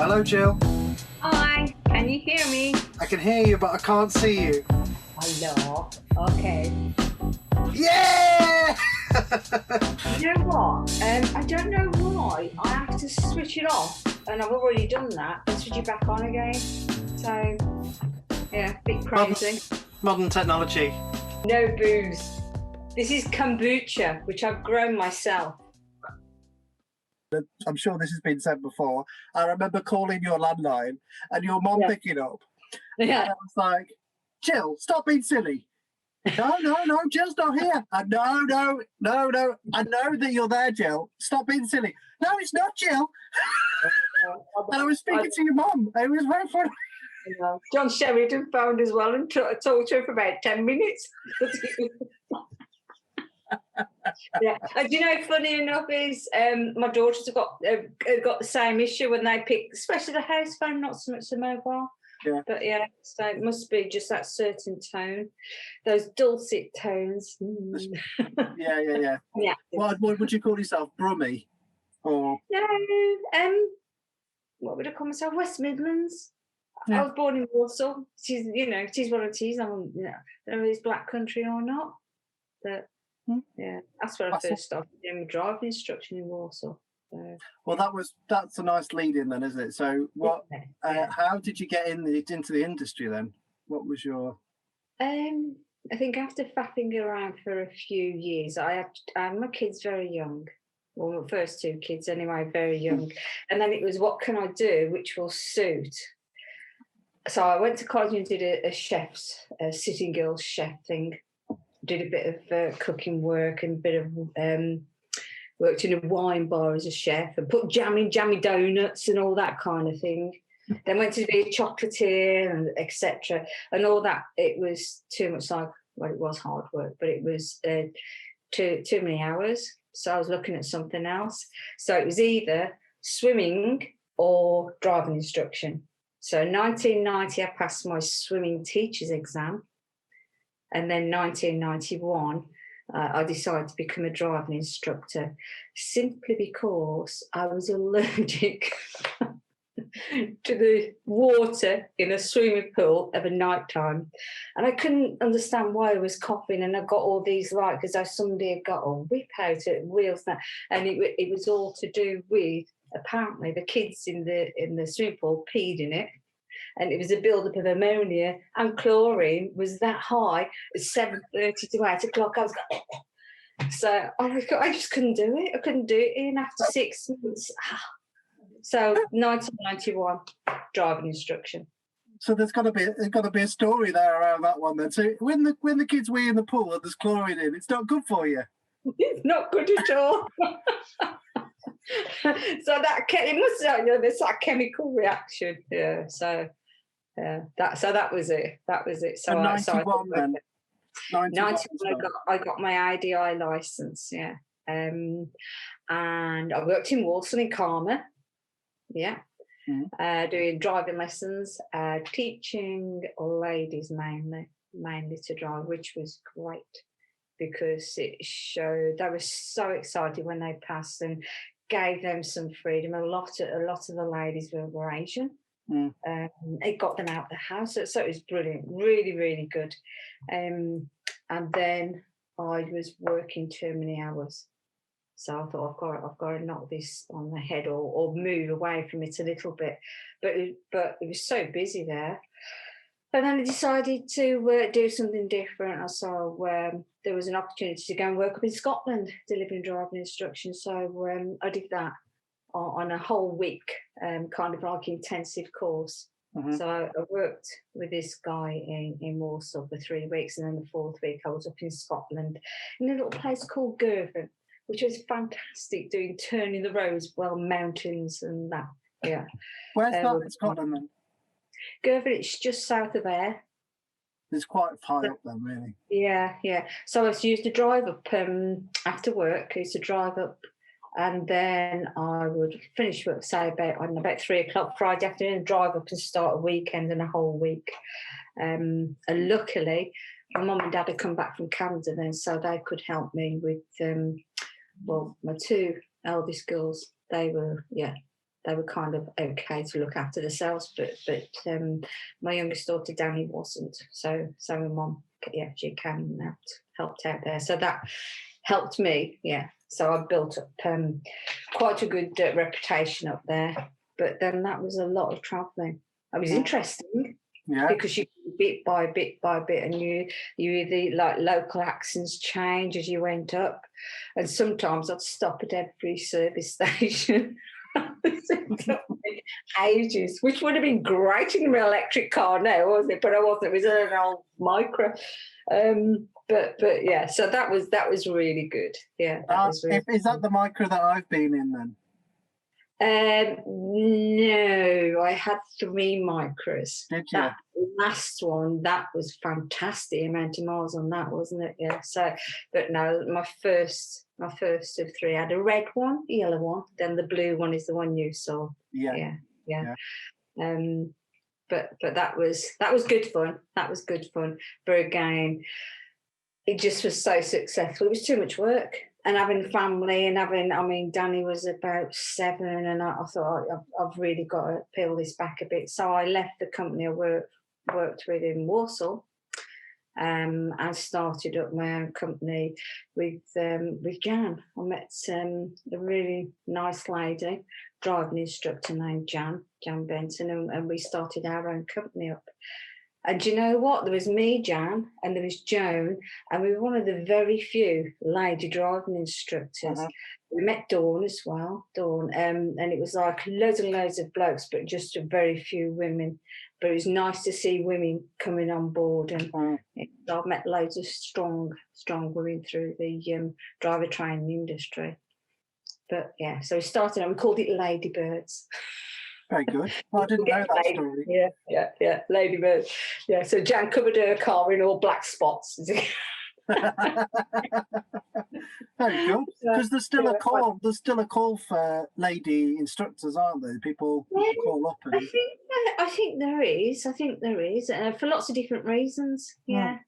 Hello, Jill. Hi, can you hear me? I can hear you, but I can't see you. Hello. Okay. Yeah! You know what? I don't know why. I have to switch it off, and I've already done that, and switch it back on again. So, yeah, a bit crazy. Modern technology. No booze. This is kombucha, which I've grown myself. I'm sure this has been said before. I remember calling your landline and your mum picking up. Yeah. And I was like, Jill, stop being silly. No, Jill's not here. No. I know that you're there, Jill. Stop being silly. No, it's not Jill. And I was speaking to your mum. It was very funny. John Sheridan phoned as well and talked to her for about 10 minutes. Yeah, and you know, funny enough is my daughters have got the same issue when they pick, especially the house phone, not so much the mobile. Yeah. But yeah, so it must be just that certain tone, those dulcet tones. Yeah. Yeah. What would you call yourself? Brummy? Or No, what would I call myself? West Midlands. Yeah. I was born in Warsaw. She's, it is what it is. I don't know if it's black country or not, but. Yeah, that's where I first started doing driving instruction in Warsaw. So, well, that's a nice lead in then, isn't it? So, how did you get into the industry then? What was your? I think after faffing around for a few years, I had my kids very young. Well, my first two kids anyway, very young, and then it was what can I do which will suit. So I went to college and did a sitting girls chef thing. Did a bit of cooking work and a bit of worked in a wine bar as a chef and put jam in jammy donuts and all that kind of thing. Then went to be a chocolatier and etc. And all that. It was too much it was hard work, but it was too many hours. So I was looking at something else. So it was either swimming or driving instruction. So in 1990, I passed my swimming teacher's exam. And then 1991, I decided to become a driving instructor simply because I was allergic to the water in a swimming pool of a night time. And I couldn't understand why I was coughing, and I got all these because somebody had got a whip out at wheels. And it was all to do with, apparently, the kids in the swimming pool peed in it. And it was a build-up of ammonia, and chlorine was that high at 7:30 to 8 o'clock. I was going, so I just couldn't do it. I couldn't do it. And after 6 months, so 1991, driving instruction. So there's got to be a story there around that one then. So when the kids wee in the pool and there's chlorine in, it's not good for you. It's not good at all. So it must there's that chemical reaction. Yeah. So. That was it. So 91 then. 91 I got my IDI license. Yeah, and I worked in Walsall in Karma. Yeah, doing driving lessons, teaching ladies mainly to drive, which was great because it showed they were so excited when they passed and gave them some freedom. A lot of the ladies were Asian. It got them out of the house, so it was brilliant, really, really good. And then I was working too many hours, so I thought I've got to knock this on the head or move away from it a little bit. But it was so busy there. And then I decided to do something different. I saw there was an opportunity to go and work up in Scotland, delivering driving instruction. So I did that on a whole week, kind of like intensive course. Mm-hmm. So I worked with this guy in Warsaw for 3 weeks, and then the fourth week I was up in Scotland in a little place called Girvan, which was fantastic, turning the roads, mountains and that. Yeah. Where's that in Scotland then? Girvan, it's just south of Ayr. It's quite high up then, really. Yeah. So I used to drive up after work. I used to drive up. And then I would finish work, say about 3 o'clock Friday afternoon, and drive up and start a weekend and a whole week. And luckily, my mum and dad had come back from Canada then, so they could help me with, my two eldest girls. They were, they were kind of okay to look after themselves, but my youngest daughter Danny wasn't. So my mum, she came and helped out there. So that helped me, So I built up quite a good reputation up there. But then that was a lot of travelling. It was interesting. Yeah. Because you bit by bit, and you either like local accents change as you went up, and sometimes I'd stop at every service station. Ages, which would have been great in my electric car now, wasn't it? But I wasn't. It was an old micro. But yeah, so that was really good. Yeah, is that the micro that I've been in then? No, I had 3 micros. Did you? That last one, that was fantastic amount of miles on that, wasn't it? Yeah. So, but no, my first of 3 I had a red one, a yellow one, then the blue one is the one you saw. Yeah. But that was good fun. That was good fun. But again, it just was so successful. It was too much work. And having family and Danny was about 7 and I thought, I've really got to peel this back a bit. So I left the company I worked with in Warsaw and started up my own company with Jan. I met a really nice lady, driving instructor named Jan Benson, and we started our own company up. And you know what? There was me, Jan, and there was Joan, and we were one of the very few lady driving instructors. Uh-huh. We met Dawn as well, and it was like loads and loads of blokes, but just a very few women. But it was nice to see women coming on board, and I've met loads of strong women through the driver training industry. But yeah, so we started, and we called it Ladybirds. Very good. Well, I didn't know that story. Yeah, Ladybird. Yeah, so Jan covered her car in all black spots. Very good. Because there's still a call. There's still a call for lady instructors, aren't there? People call up. And... I think there is. For lots of different reasons. Yeah.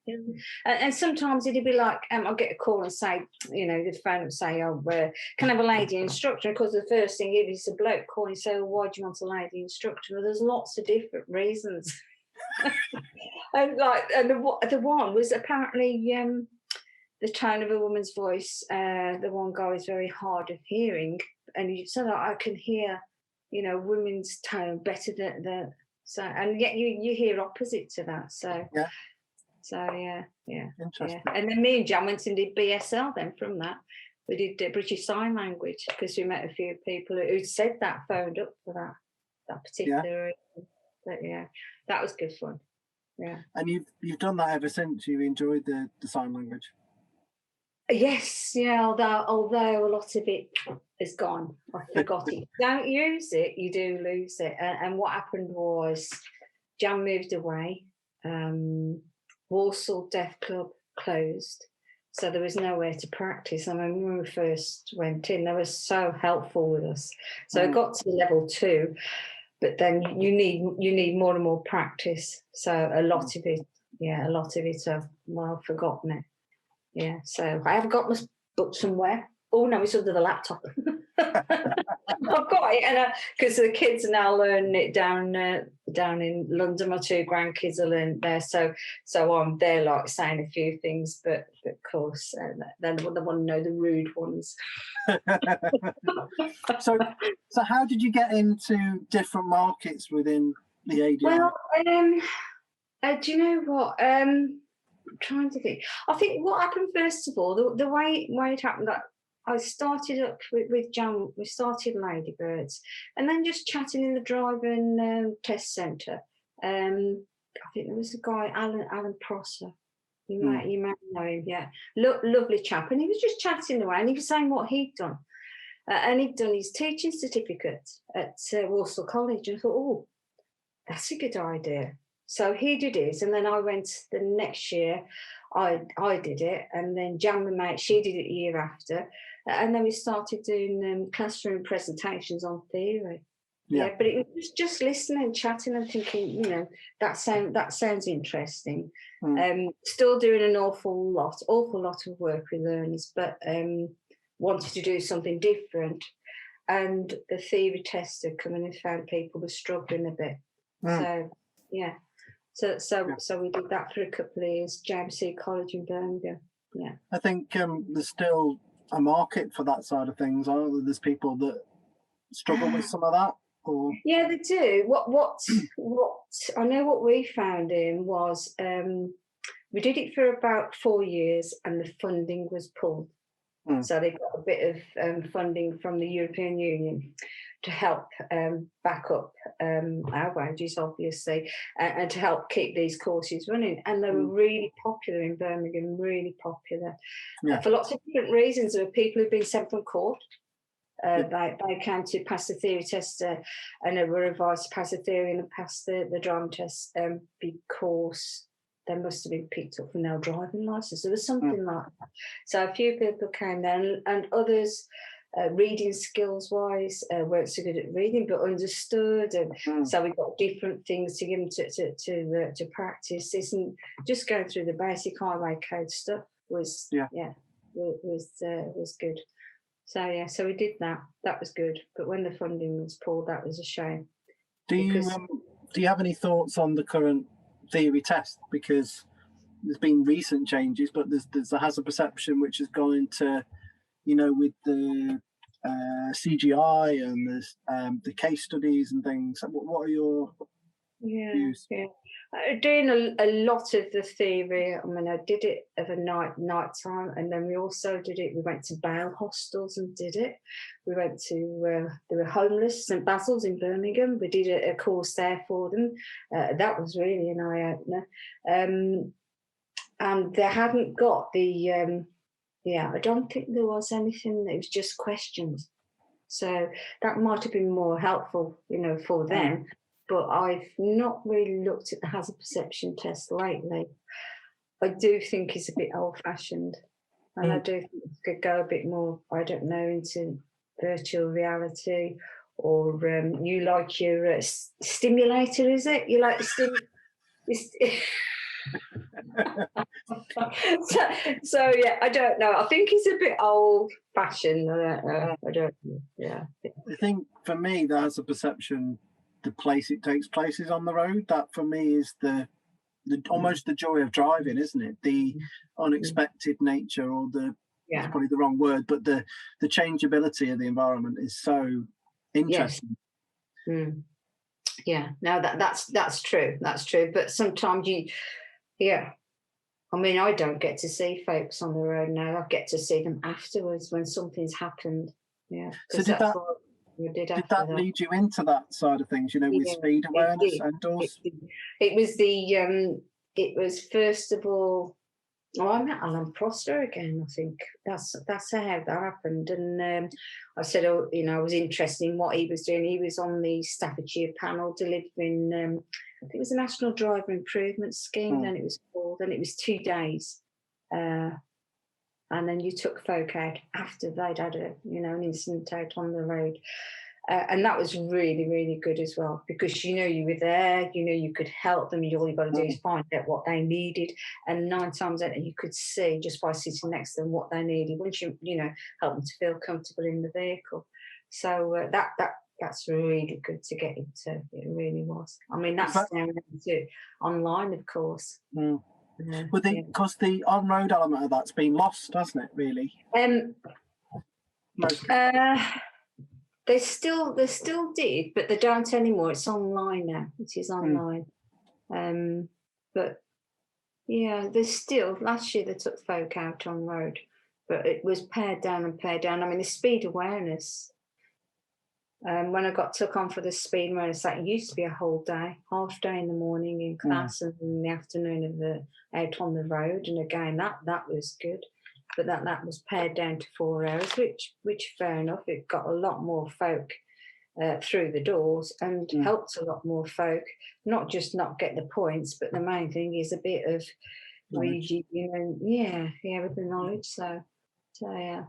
And sometimes it'd be like, I'll get a call and say, the phone would say, can I have a lady instructor? Because the first thing if it's a bloke calling, you say, well, why do you want a lady instructor? Well, there's lots of different reasons. And the one was apparently the tone of a woman's voice. The one guy was very hard of hearing, and he said, I can hear, women's tone better than so, and yet you hear opposite to that. So yeah. Interesting. Yeah. And then me and Jan went and did BSL. Then from that, we did British Sign Language because we met a few people who said that, phoned up for that particular. But yeah, that was good fun. Yeah. And you've done that ever since. You enjoyed the sign language. Yes, yeah. Although a lot of it is gone, I forgot it. Don't use it, you do lose it. And what happened was, Jan moved away. Walsall Deaf Club closed, so there was nowhere to practice. I mean, when we first went in, they were so helpful with us. So I got to level 2. But then you need more and more practice. So a lot of it I've forgotten it. Yeah, so I have got my book somewhere. Oh no, it's under the laptop. I've got it, and because the kids are now learning it down in London. My 2 grandkids are learning there, so I'm there like saying a few things, but of course then they want to know the rude ones. So how did you get into different markets within the ADI? Well, do you know what? I'm trying to think. I think what happened first of all, the way it happened, that I started up with Jan. We started Ladybirds, and then just chatting in the driving test centre. I think there was a guy, Alan Prosser. You might know him, yeah. Lovely chap, and he was just chatting away, and he was saying what he'd done, and he'd done his teaching certificate at Walsall College, and I thought, oh, that's a good idea. So he did his, and then I went the next year. I did it, and then Jan, my mate, she did it the year after, and then we started doing classroom presentations on theory. Yeah, but it was just listening, chatting, and thinking, that sounds interesting. Still doing an awful lot of work with learners, but wanted to do something different. and the theory test had come in and found people were struggling a bit. So yeah. So we did that for a couple of years, James C. College in Birmingham. Yeah. I think there's still a market for that side of things, aren't there? There's people that struggle with some of that. Or... Yeah, they do. What I know what we found in was we did it for about 4 years and the funding was pulled. So they got a bit of funding from the European Union to help back up our wages, obviously, and to help keep these courses running. And they were really popular in Birmingham, really popular for lots of different reasons. There were people who'd been sent from court. They came to pass the theory test and they were advised to pass the theory and pass the driving test because they must have been picked up for no driving licence. There was something like that. So a few people came there and others, reading skills-wise, weren't so good at reading but understood. And so we got different things to give them to practice. Isn't just going through the basic highway code stuff was good. So we did that. That was good. But when the funding was pulled, that was a shame. Do you have any thoughts on the current theory test? Because there's been recent changes, but there's a hazard perception which has gone into, with the CGI and there's the case studies and things. What are your views? Yeah. Doing a lot of the theory. I mean, I did it of a night time, and then we also did it. We went to bail hostels and did it. We went to there were homeless St Basil's in Birmingham. We did a course there for them. That was really an eye opener. And they hadn't got the I don't think there was anything. It was just questions. So that might have been more helpful, for them. But I've not really looked at the hazard perception test lately. I do think it's a bit old-fashioned, and I do think it could go a bit more, I don't know, into virtual reality, or you like your stimulator, is it? You like the so yeah, I don't know. I think it's a bit old-fashioned. I don't know. Yeah. I think for me, the hazard perception, the place it takes place is on the road. That for me is the almost the joy of driving, isn't it? The unexpected nature, or that's probably the wrong word, but the changeability of the environment is so interesting. Yes. Yeah, no, that's true. That's true. But sometimes I mean, I don't get to see folks on the road now. I get to see them afterwards when something's happened. Yeah. So did that lead you into that side of things, with speed awareness and doors? It was first of all, I met Alan Proster again. I think that's how that happened. And I said, I was interested in what he was doing. He was on the Staffordshire panel delivering, I think it was a National Driver Improvement Scheme, then it was called, and it was 2 days. And then you took folk out after they'd had an incident out on the road. And that was really, really good as well, because you were there, you could help them. All you got to do is find out what they needed, and 9 times out you could see just by sitting next to them what they needed. Once you help them to feel comfortable in the vehicle, so that's really good to get into. It really was. I mean, that's down to online, of course. Because the on-road element of that's been lost, hasn't it? Really. They still did, but they don't anymore. It's online now. It is online. But yeah, there's still. Last year they took folk out on road, but it was pared down and pared down. I mean, the speed awareness. When I got took on for the speed awareness, that used to be a whole day, half day in the morning in class and in the afternoon out on the road. And again, that was good. But that was pared down to 4 hours, which fair enough. It got a lot more folk through the doors and helped a lot more folk, not just not get the points, but the main thing is a bit of reading and with the knowledge. So yeah.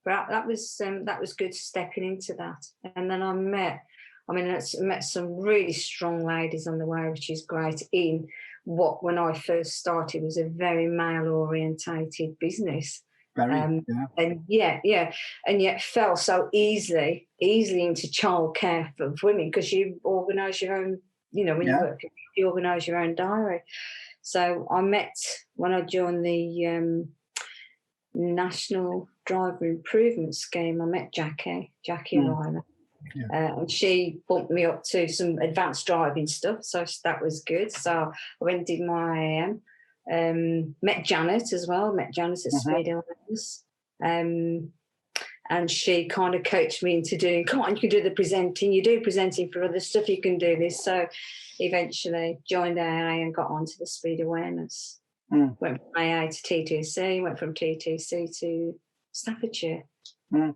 But that was good stepping into that. And then I met some really strong ladies on the way, which is great, in what when I first started was a very male orientated business. Very, and and yet fell so easily into childcare for women because you organise your own, when you work, you organise your own diary. So I met, when I joined the National Driver Improvement Scheme, I met Jackie Ryder. Yeah. And she bumped me up to some advanced driving stuff, so that was good. So I went and did my IAM. Met Janet as well. Met Janet at Speed Awareness. And she kind of coached me into doing, come on, you can do the presenting. You do presenting for other stuff, you can do this. So eventually joined AA and got onto the Speed Awareness. Went from AA to TTC, went from TTC to Staffordshire. Yeah.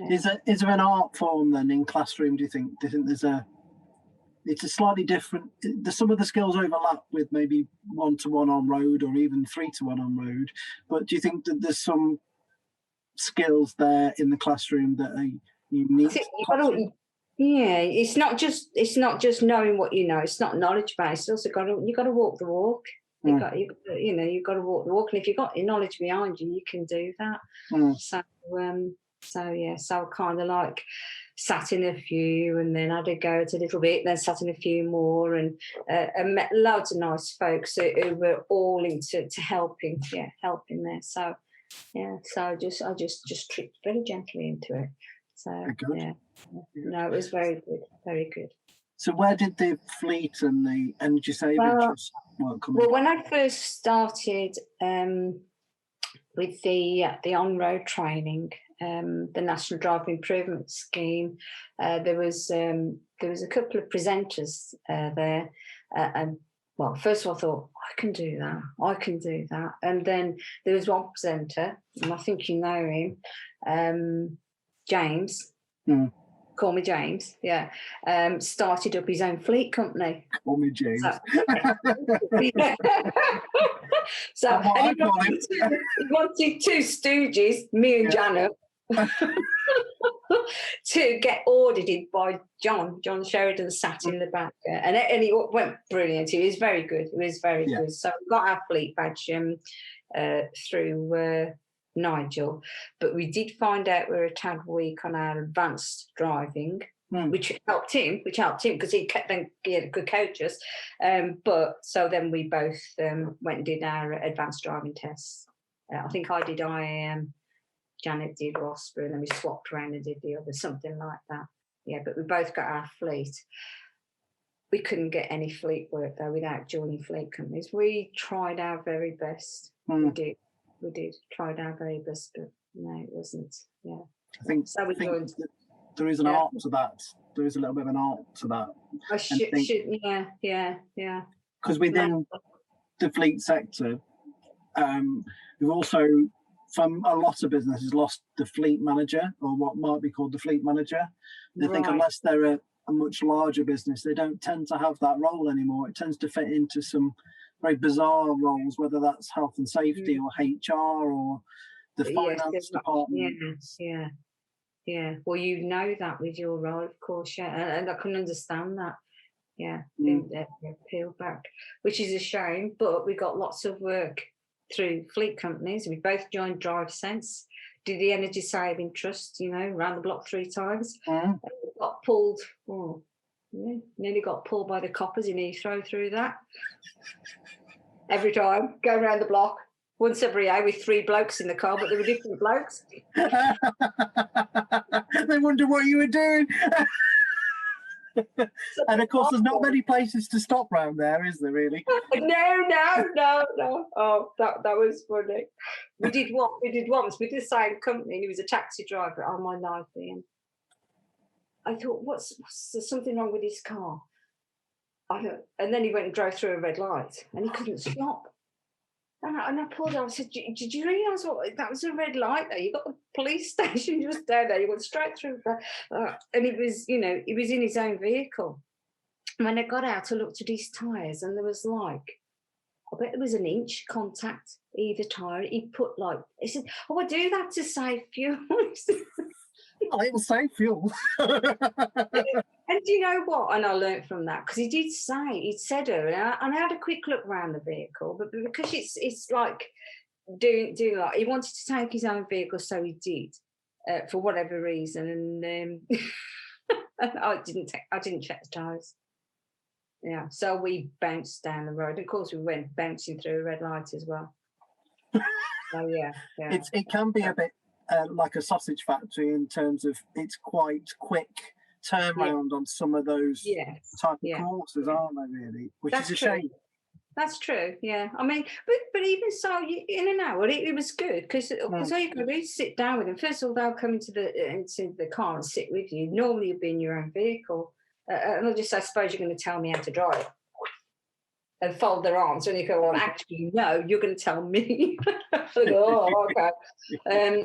Is there an art form then in classroom, do you think? Do you think it's a slightly different, some of the skills overlap with maybe 1-to-1 on road or even 3-to-1 on road, but do you think that there's some skills there in the classroom that are unique? It's not just knowing what you know. It's not knowledge based. It's also you got to walk the walk. You've got to walk the walk, and if you've got your knowledge behind you, you can do that. So kind of like sat in a few, and then I did go to a little bit, then sat in a few more, and met loads of nice folks who were all into helping there. So so I just tripped very gently into it. So it was very good, very good. So where did the fleet and the energy saving trust work come in? Well, when I first started with the on-road training, the National Driver Improvement Scheme, there was a couple of presenters there, and well, first of all, I thought I can do that, and then there was one presenter, and I think you know him, James. Call me James. Yeah, started up his own fleet company. Call me James. So and he wanted two stooges, me and Janet, to get audited by John Sheridan, sat in the back, and he went brilliant. It was very good. Good. So we got our fleet badge through Nigel, but we did find out we were a tad weak on our advanced driving, which helped him because he could coach us. But so then we both went and did our advanced driving tests. I think I did IAM, Janet did Rosper, and then we swapped around and did the other, something like that. Yeah, but we both got our fleet. We couldn't get any fleet work though without joining fleet companies. We tried our very best. We did tried our very best, but no, it wasn't. Yeah, I think there is an art to that. There is a little bit of an art to that. Yeah. Because within the fleet sector, we've also, from a lot of businesses, lost the fleet manager, or what might be called the fleet manager. They think unless they're a much larger business, they don't tend to have that role anymore. It tends to fit into some very bizarre roles, whether that's health and safety or HR or the finance department. Yeah. Well, you know that with your role, of course, and I can understand that. Yeah, peel back, which is a shame, but we got lots of work through fleet companies. We both joined Drive Sense, did the energy saving trust, round the block 3 times. And we got pulled. Nearly got pulled by the coppers in Heathrow through that. Every time, going around the block, once every hour with 3 blokes in the car, but they were different blokes. They wonder what you were doing. And of course, there's not many places to stop round there, is there really? No. Oh, that was funny. We did once with the same company, and he was a taxi driver on my life then. I thought, there's something wrong with his car. And then he went and drove through a red light, and he couldn't stop. And I pulled out. I said, "Did you realise that was a red light there? You got the police station just down there. You went straight through." And it was, he was in his own vehicle. And when I got out, I looked at his tyres, and there was I bet there was an inch contact either tyre. He said, "Oh, I do that to save fuel." Oh, it will save fuel. And do you know what? And I learnt from that, because he'd said her, and I had a quick look around the vehicle, but because it's like doing like he wanted to take his own vehicle, so he did for whatever reason, and I didn't check the tyres. Yeah, so we bounced down the road. Of course, we went bouncing through a red light as well. So yeah. It can be a bit like a sausage factory in terms of it's quite quick turnaround on some of those type of courses, aren't they? Really, which is a shame. That's true. Yeah, I mean, but even so, in an hour, it was good because all you can do is sit down with them. First of all, they'll come into the car and sit with you. Normally, you'd be in your own vehicle. And I suppose you're going to tell me how to drive, and fold their arms. And you go, well, actually, no, you're going to tell me. I go, oh, okay.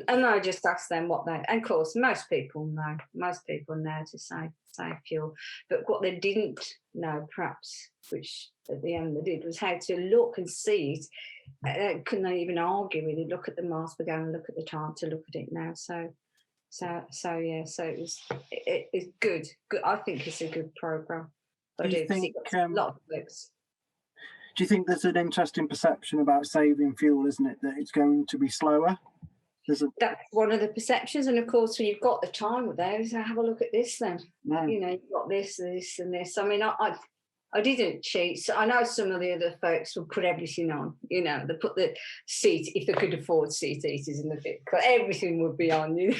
And I just ask them what they. And of course, most people know to save fuel. But what they didn't know, perhaps, which at the end they did, was how to look and see it. Couldn't they even argue with it? Look at the miles per gallon, look at the time to look at it now. So it's good. I think it's a good program. Do you think a lot of books? Do you think there's an interesting perception about saving fuel, isn't it, that it's going to be slower? That's one of the perceptions, and of course, when you've got the time with there, so have a look at this then. No. You know, you've got this, and this. I mean, I didn't cheat. So I know some of the other folks will put everything on. You know, they put the seat, if they could afford seat heaters in the vehicle, everything would be on. You know?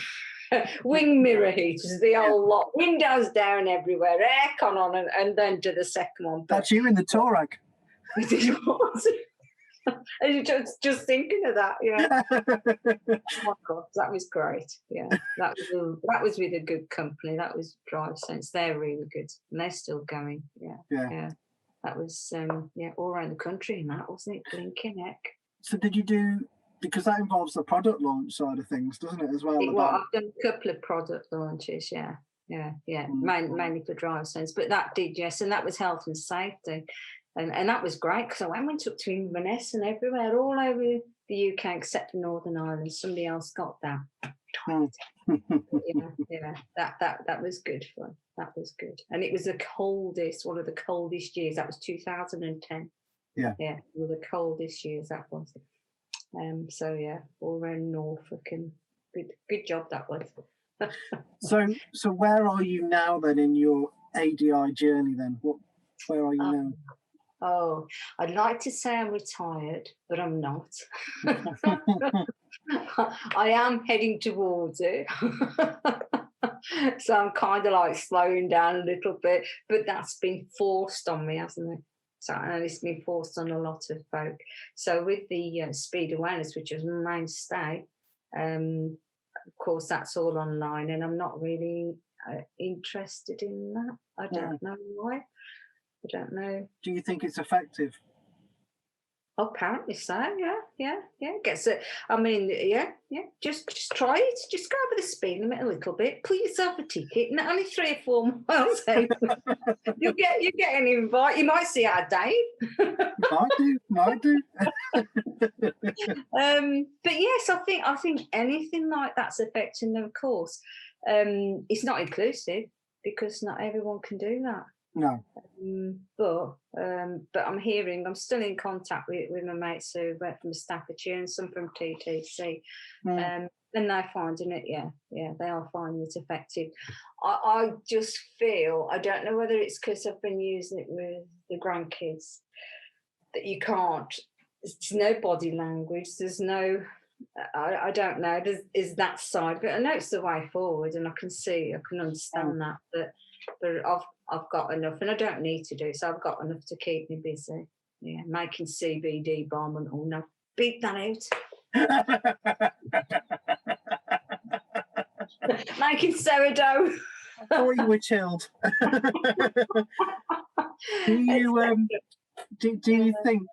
Wing mirror heaters, the whole lot, windows down everywhere, aircon on, and then to the second one. That's you in the Touareg. I was just thinking of that. Yeah. Oh my God, that was great. Yeah, that was with a good company. That was Drive Sense. They're really good, and they're still going. Yeah. That was all around the country, and that wasn't it, blinking heck. So did you do? Because that involves the product launch side of things, doesn't it, as well? I've done a couple of product launches, mainly for Drive Sense, but that did, yes, and that was health and safety, and that was great because I went up to Inverness and everywhere, all over the UK except the Northern Ireland. Somebody else got that. That was good fun. That was good, and it was one of the coldest years. That was 2010. Yeah, one of the coldest years that was. All around Norfolk, and good job that was. So where are you now then in your ADI journey then? Where are you now? Oh, I'd like to say I'm retired, but I'm not. I am heading towards it. So I'm kind of like slowing down a little bit, but that's been forced on me, hasn't it? So I know it's been forced on a lot of folk. So with the speed awareness, which is my mainstay, of course, that's all online, and I'm not really interested in that. I don't know why. I don't know. Do you think it's effective? Apparently so, yeah. Gets it. I mean, yeah. Just try it. Just go over the speed limit a little bit. Put yourself a ticket, and only 3 or 4 miles out. you get an invite. You might see our Dave. Might do. But yes, I think anything like that's affecting them. Of course, it's not inclusive because not everyone can do that. No. But I'm still in contact with my mates who went from Staffordshire and some from TTC. And they're finding it, they are finding it effective. I just feel, I don't know whether it's because I've been using it with the grandkids, that you can't, there's no body language, there's no, I don't know, is that side, but I know it's the way forward, and I can understand that, but I've got enough, and I don't need to do so. I've got enough to keep me busy. Yeah, making CBD bomb and all. No, beat that out. Making sourdough. I thought you were chilled. Do you think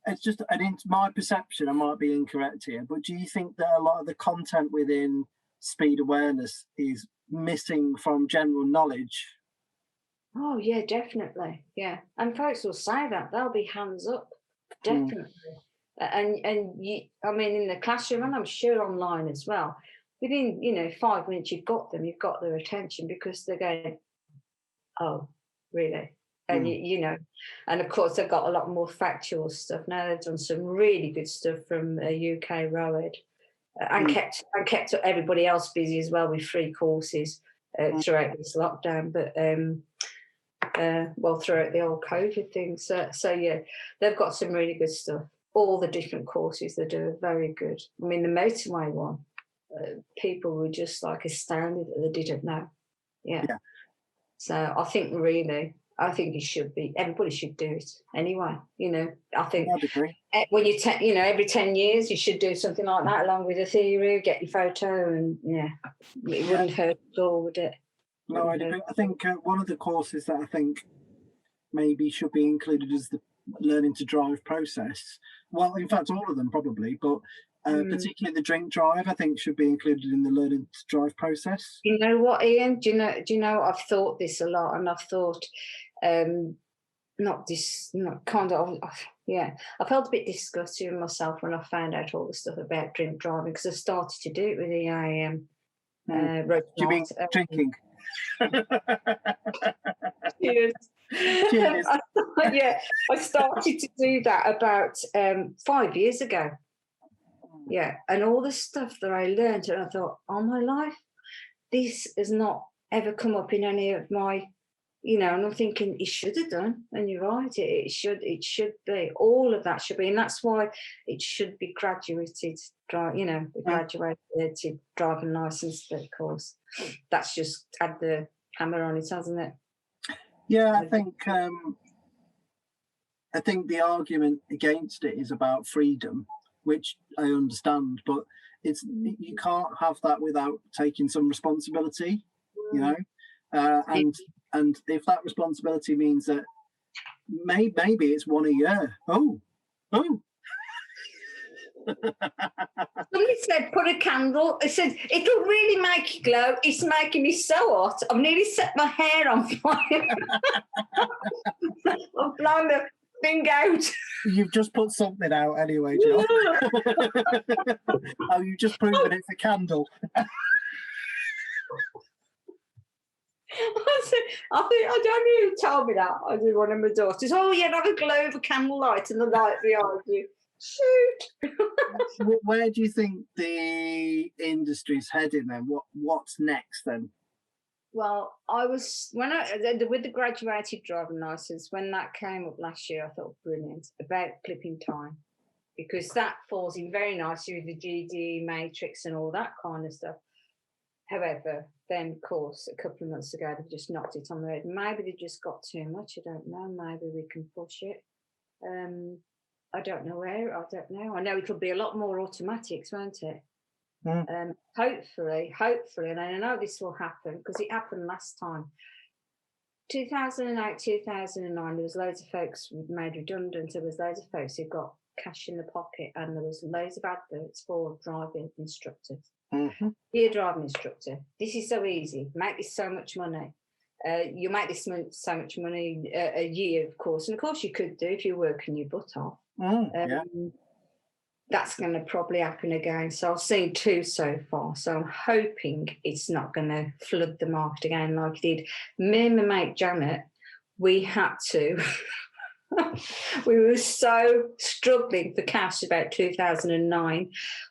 it's just, and it's my perception, I might be incorrect here, but do you think that a lot of the content within speed awareness is missing from general knowledge? Oh yeah, definitely. Yeah, and folks will say that, they'll be hands up, definitely. And you, I mean, in the classroom, and I'm sure online as well. Within 5 minutes, you've got their attention, because they're going, oh, really? And you know, and of course they've got a lot more factual stuff now. They've done some really good stuff from UK Road, and kept everybody else busy as well with free courses throughout this lockdown. But well, throughout the old COVID thing. So yeah, they've got some really good stuff. All the different courses they do are very good. I mean, the motorway one, people were just like astounded that they didn't know. Yeah. So I think it should be, everybody should do it anyway. You know, I think when you every 10 years you should do something like that along with a theory, get your photo, and it wouldn't hurt at all, would it? No, I think one of the courses that I think maybe should be included is the learning to drive process. Well, in fact, all of them probably, but particularly the drink drive, I think, should be included in the learning to drive process. You know what, Ian? Do you know? I've thought this a lot, and I've thought, I felt a bit disgusted with myself when I found out all the stuff about drink driving, because I started to do it with the road. Do you mean drinking? Cheers. Cheers. I started to do that about 5 years ago. Yeah, and all the stuff that I learned, and I thought, oh my life, this has not ever come up in any of my, and I'm thinking it should have done. And you're right, it should be. All of that should be, and that's why it should be graduated, graduated driving licence course. That's just had the hammer on it, hasn't it? Yeah, I think the argument against it is about freedom, which I understand, but you can't have that without taking some responsibility, and if that responsibility means that maybe it's one a year. Somebody said, put a candle. It said, it'll really make you glow. It's making me so hot. I've nearly set my hair on fire. I've blown the thing out. You've just put something out anyway, Jill. Oh, you've just proven it's a candle. I don't know who told me that. I did one of my daughters. Oh, yeah, have a glow of a candlelight and the light behind you. Shoot. Where do you think the industry's heading then? What's next then? Well, with the graduated driving licence, when that came up last year, I thought brilliant about clipping time, because that falls in very nicely with the GD matrix and all that kind of stuff. However, then of course a couple of months ago they've just knocked it on the head. Maybe they just got too much. I don't know. Maybe we can push it. I don't know where. I don't know. I know it'll be a lot more automatics, won't it? Hopefully, and I know this will happen because it happened last time. 2008, 2009, there was loads of folks made redundant. There was loads of folks who got cash in the pocket, and there was loads of adverts for driving instructors. Be a driving instructor. This is so easy. Make this so much money. You make this so much money a year, of course. And of course you could do if you're working your butt off. That's going to probably happen again. So I've seen 2 so far. So I'm hoping it's not going to flood the market again like it did. Me and my mate Janet, we had to. We were so struggling for cash about 2009.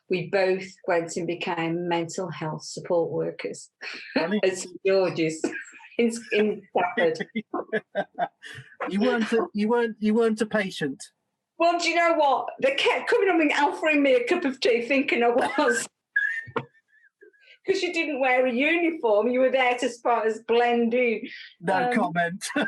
We both went and became mental health support workers at St George's in Stafford. You weren't a patient. Well, do you know what? They kept coming up and offering me a cup of tea, thinking I was. Because you didn't wear a uniform, you were there to blend in. No comment. No,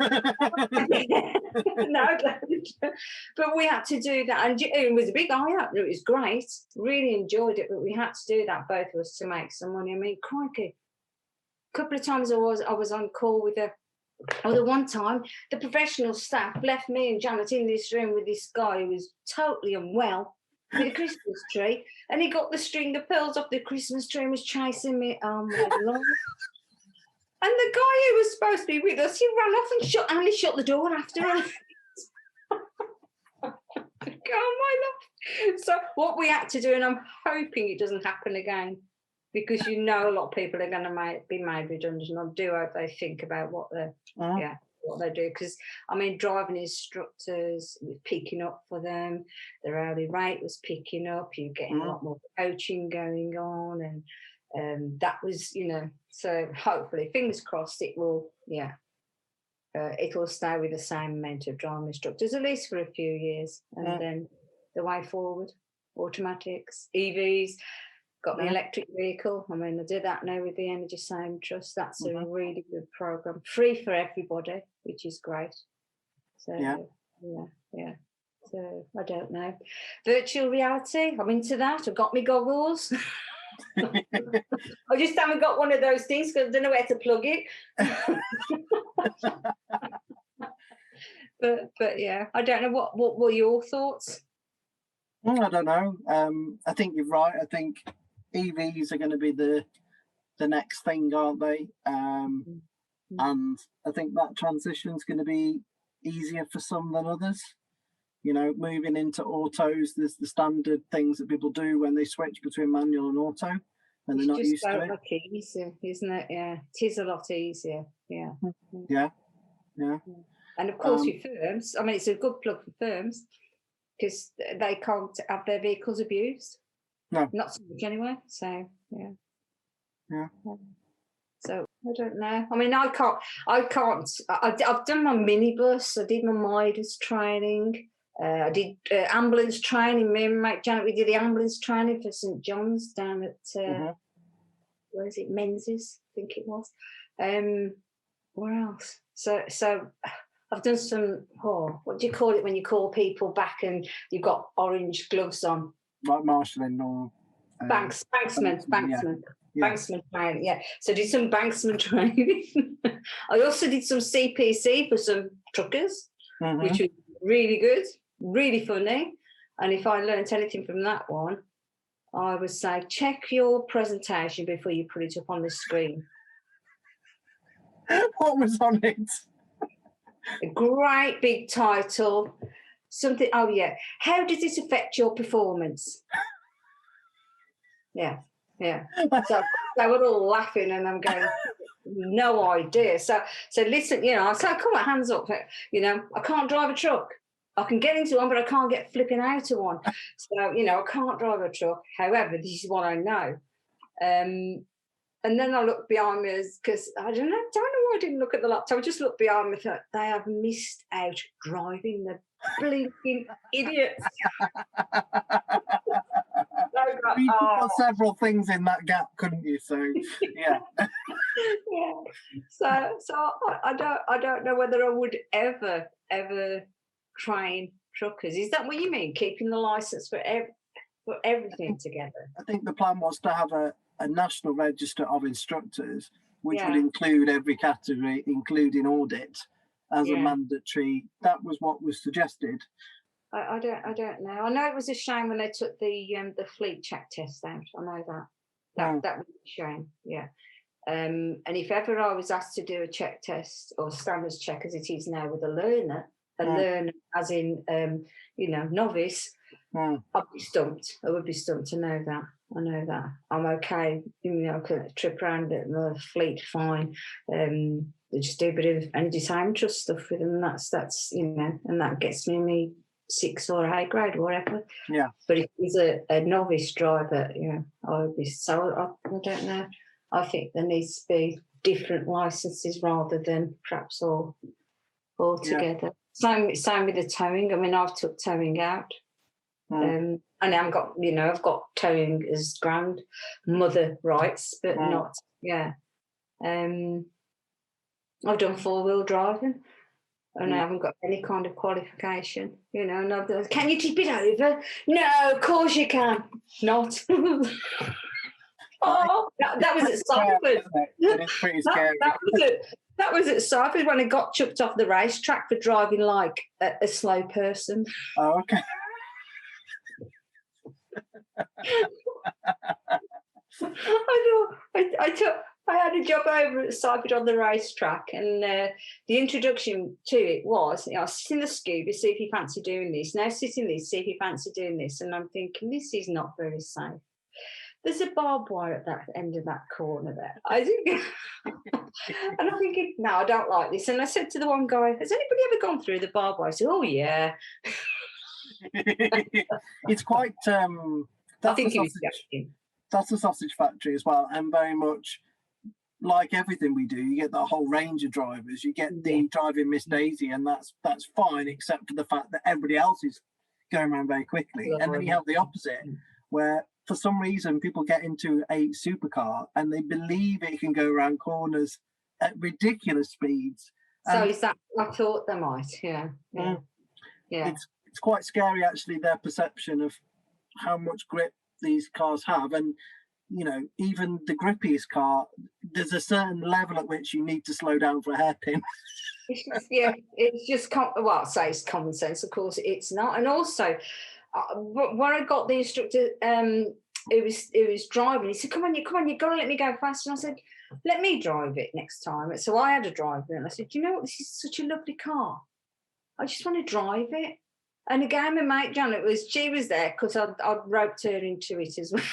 but we had to do that, and it was a big eye-opener. It was great, really enjoyed it, but we had to do that, both of us, to make some money. I mean, crikey, a couple of times I was on call with the one time the professional staff left me and Janet in this room with this guy who was totally unwell with a Christmas tree, and he got the string of pearls off the Christmas tree and was chasing me. Oh my Lord. And the guy who was supposed to be with us, he ran off and only shut the door after us. Oh my Lord. So what we had to do, and I'm hoping it doesn't happen again, because a lot of people are going to be made redundant, and I do hope they think about what they're what they do, because I mean, driving instructors was picking up for them. Their hourly rate was picking up. You're getting a lot more coaching going on, and that was, you know. So hopefully, fingers crossed, it will. Yeah, it'll stay with the same amount of driving instructors at least for a few years, and then the way forward, automatics, EVs. Got my electric vehicle. I mean, I did that now with the Energy Saving Trust. That's a really good program, free for everybody, which is great. So yeah. So I don't know. Virtual reality, I'm into that. I've got my goggles. I just haven't got one of those things because I don't know where to plug it. but yeah, I don't know. What were your thoughts? I don't know. I think you're right. I think EVs are going to be the next thing, aren't they? And I think that transition is going to be easier for some than others. You know, moving into autos, there's the standard things that people do when they switch between manual and auto, and they're not used to it. It's easier, isn't it? Yeah, it is a lot easier. Yeah. And of course, with firms, I mean, it's a good plug for firms because they can't have their vehicles abused. No, not so much anyway. So yeah. So I don't know. I mean, I can't. I've done my minibus. I did my Midas training. I did ambulance training. Me and mate Janet, we did the ambulance training for St John's down at where is it? Menzies, I think it was. Where else? So I've done some. What do you call it when you call people back and you've got orange gloves on? Like marshalling or banksman training. Yeah. So I did some banksman training. I also did some CPC for some truckers, which was really good, really funny. And if I learnt anything from that one, I would say check your presentation before you put it up on the screen. What was on it? A great big title. Something. Oh yeah. How does this affect your performance? Yeah. So they were all laughing, and I'm going, no idea. So listen, you know, I said, come on, hands up. You know, I can't drive a truck. I can get into one, but I can't get flipping out of one. So, you know, I can't drive a truck. However, this is what I know. And then I looked behind me because I don't know why I didn't look at the laptop. I just looked behind me and thought, they have missed out driving, the blinking idiots. You could put several things in that gap, couldn't you? So yeah. Yeah. So I don't know whether I would ever train truckers. Is that what you mean? Keeping the license for everything together? I think the plan was to have a national register of instructors, which would include every category, including audit, as a mandatory. That was what was suggested. I don't know. I know it was a shame when they took the fleet check test out. I know that. That was a shame. Yeah. And if ever I was asked to do a check test or standards check as it is now with a learner as in you know, novice, I'd be stumped. I would be stumped to know that. I know that. I'm okay. You know, I could trip around at the fleet fine. They just do a bit of energy saving trust stuff with them. That's you know, and that gets me 6 or 8 grade or whatever. Yeah. But if he's a novice driver, you know, I would be. So I don't know. I think there needs to be different licenses rather than perhaps all together. Same with the towing. I mean, I've took towing out. And I've got towing as grandmother rights, but not. Yeah. I've done 4-wheel driving. And I haven't got any kind of qualification, you know. And I've done, can you tip it over? No, of course you can. Not. That was at Cyprus. It's pretty scary. That was at Cyprus when I got chucked off the racetrack for driving like a slow person. Oh, okay. I had a job over at Cyprus on the racetrack, and the introduction to it was, you know, sit in the scuba, see if you fancy doing this. Now sit in this, see if you fancy doing this. And I'm thinking, this is not very safe. there's a barbed wire at that end of that corner there. I think, and I'm thinking, no, I don't like this. And I said to the one guy, has anybody ever gone through the barbed wire? I said, oh yeah. It's quite. I think he was joking. That's a sausage factory as well, and very much like everything we do, you get the whole range of drivers. You get the driving Miss Daisy, and that's fine, except for the fact that everybody else is going around very quickly. And then you have the opposite, where for some reason people get into a supercar and they believe it can go around corners at ridiculous speeds. So is that? I thought they might. Yeah. It's quite scary, actually, their perception of how much grip these cars have. And you know, even the grippiest car, there's a certain level at which you need to slow down for a hairpin. It's just well, I say it's common sense. Of course, it's not. And also, when I got the instructor, it was driving. He said, "Come on, you got to let me go fast." And I said, "Let me drive it next time." So I had a driver, and I said, "You know what? This is such a lovely car. I just want to drive it." And again, my mate Janet she was there because I'd roped her into it as well.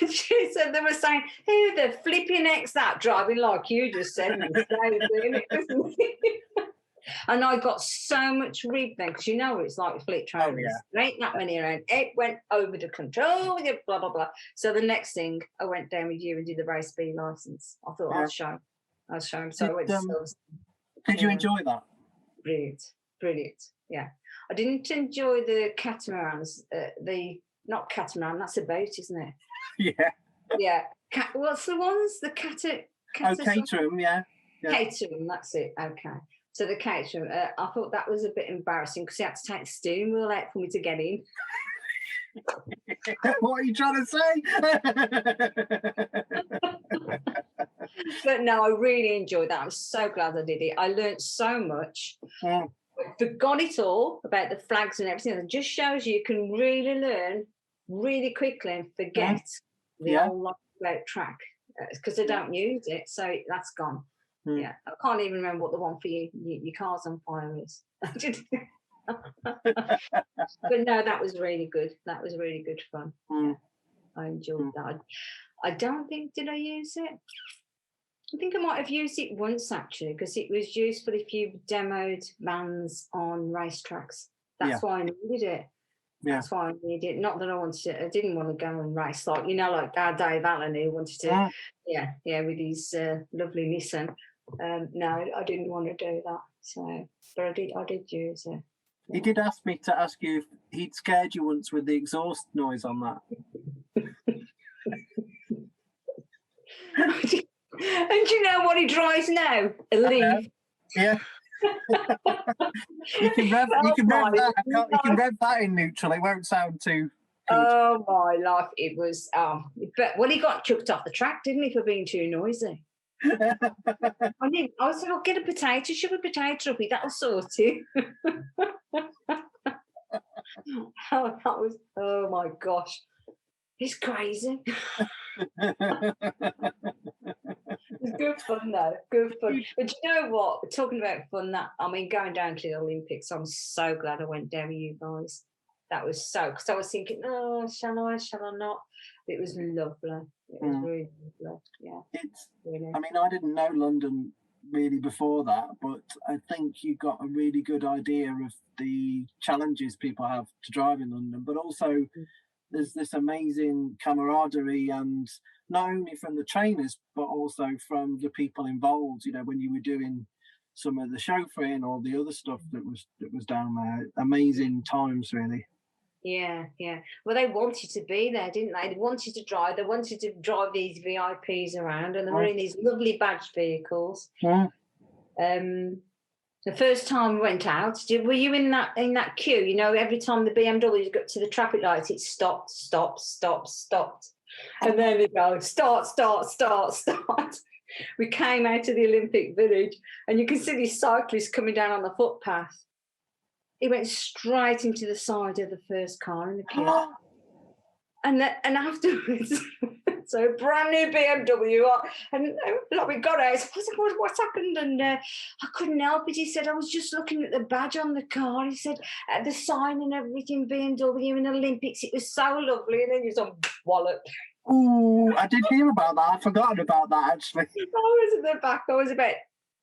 She said they were saying, who the flipping heck's that driving like you just said? And I got so much rib then, because you know it's like fleet trailers. There ain't that many around. It went over the control, blah, blah, blah. So the next thing, I went down with you and did the race B licence. I thought I'll show him. So I went to Silverstone. Did you enjoy that? Brilliant. Yeah. I didn't enjoy the catamarans, not catamaran, that's a boat, isn't it? Yeah. Yeah. What's the ones? The Caterham, yeah. Caterham, that's it. Okay. So the Caterham, I thought that was a bit embarrassing because he had to take the steering wheel out for me to get in. What are you trying to say? But no, I really enjoyed that. I'm so glad I did it. I learned so much. I forgot it all about the flags and everything. It just shows you can really learn really quickly and forget the whole lot about track because they don't use it. So that's gone. Yeah, I can't even remember what the one for your car's on fire is. But no, that was really good. That was really good fun. Yeah, I enjoyed that. I don't think, did I use it? I think I might have used it once actually, because it was useful if you've demoed vans on racetracks. That's why I needed it. That's why I needed it. Not that I didn't want to go and race like our Dave Allen who wanted to, with his lovely Nissan. No, I didn't want to do that. So, but I did use it. He did ask me to ask you if he'd scared you once with the exhaust noise on that. And you know what he drives now? A Leaf. Yeah. you can rev that in neutral. It won't sound too good. Oh my life! It was. But he got chucked off the track, didn't he, for being too noisy? I said, "I'll get a potato. Shove a potato up it. That'll sort it." Oh my gosh, he's crazy. It's good fun though, good fun. But you know what? Talking about fun, going down to the Olympics, I'm so glad I went down with you guys. That was because I was thinking, oh, shall I not? It was lovely. It was really lovely. Yeah. I didn't know London really before that, but I think you got a really good idea of the challenges people have to drive in London, but also there's this amazing camaraderie, and not only from the trainers but also from the people involved. You know, when you were doing some of the chauffeuring or the other stuff that was down there, amazing times really. Yeah. Well, they wanted to be there, didn't they? They wanted to drive these VIPs around, and they were in these lovely badged vehicles. The first time we went out, were you in that queue? You know, every time the BMWs got to the traffic lights, it stopped. And then it goes, start. We came out of the Olympic Village, and you can see these cyclists coming down on the footpath. He went straight into the side of the first car in the queue. And afterwards, so a brand new BMW, and we got out. I said, what's happened? And I couldn't help it. He said, I was just looking at the badge on the car. He said, the sign and everything, BMW and Olympics. It was so lovely. And then he was on wallop. Oh, I did hear about that. I'd forgotten about that, actually. I was at the back. I was about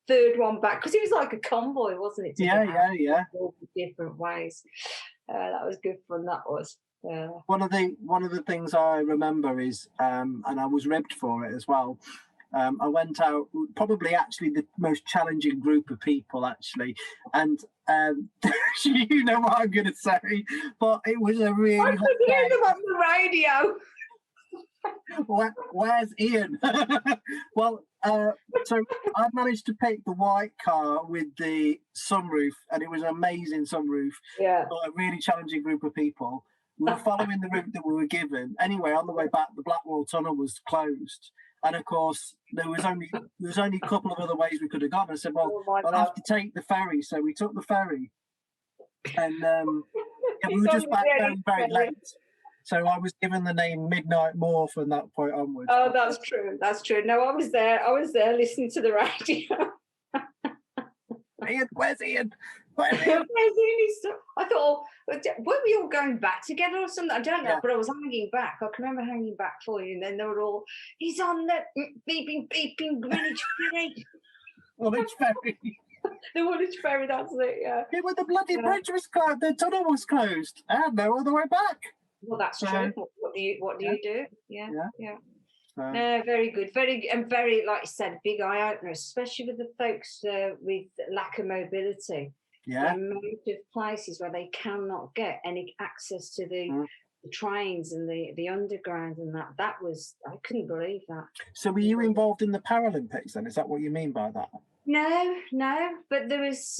third one back because it was like a convoy, wasn't it? Yeah. All different ways. That was good fun. That was. One of the things I remember is, and I was ribbed for it as well. I went out, probably actually the most challenging group of people, actually, and you know what I'm going to say, but it was a really. I could hear them on the radio. Where's Ian? Well, so I managed to pick the white car with the sunroof, and it was an amazing sunroof. Yeah. A really challenging group of people. We were following the route that we were given. Anyway, on the way back, the Blackwall Tunnel was closed, and of course there was only a couple of other ways we could have gone. I said, "Well, I'll have to take the ferry." So we took the ferry, and we were just back very, very late. So I was given the name Midnight Moor from that point onwards. Oh, that's true. That's true. No, I was there. listening to the radio. Ian, where's Ian? Where's Ian? I thought, weren't we all going back together or something? I don't know, but I was hanging back. I can remember hanging back for you, and then they were all, he's on the beeping Greenwich Ferry. Woolwich Ferry. The Woolwich Ferry, that's it, yeah. Yeah, when the bloody bridge was closed, the tunnel was closed. I had no other way back. Well, that's true. What do you do? Yeah. No, very good. Very, like you said, big eye opener, especially with the folks with lack of mobility. Yeah. The amount of places where they cannot get any access to the trains and the underground and that was, I couldn't believe that. So were you involved in the Paralympics then? Is that what you mean by that? No, but there was,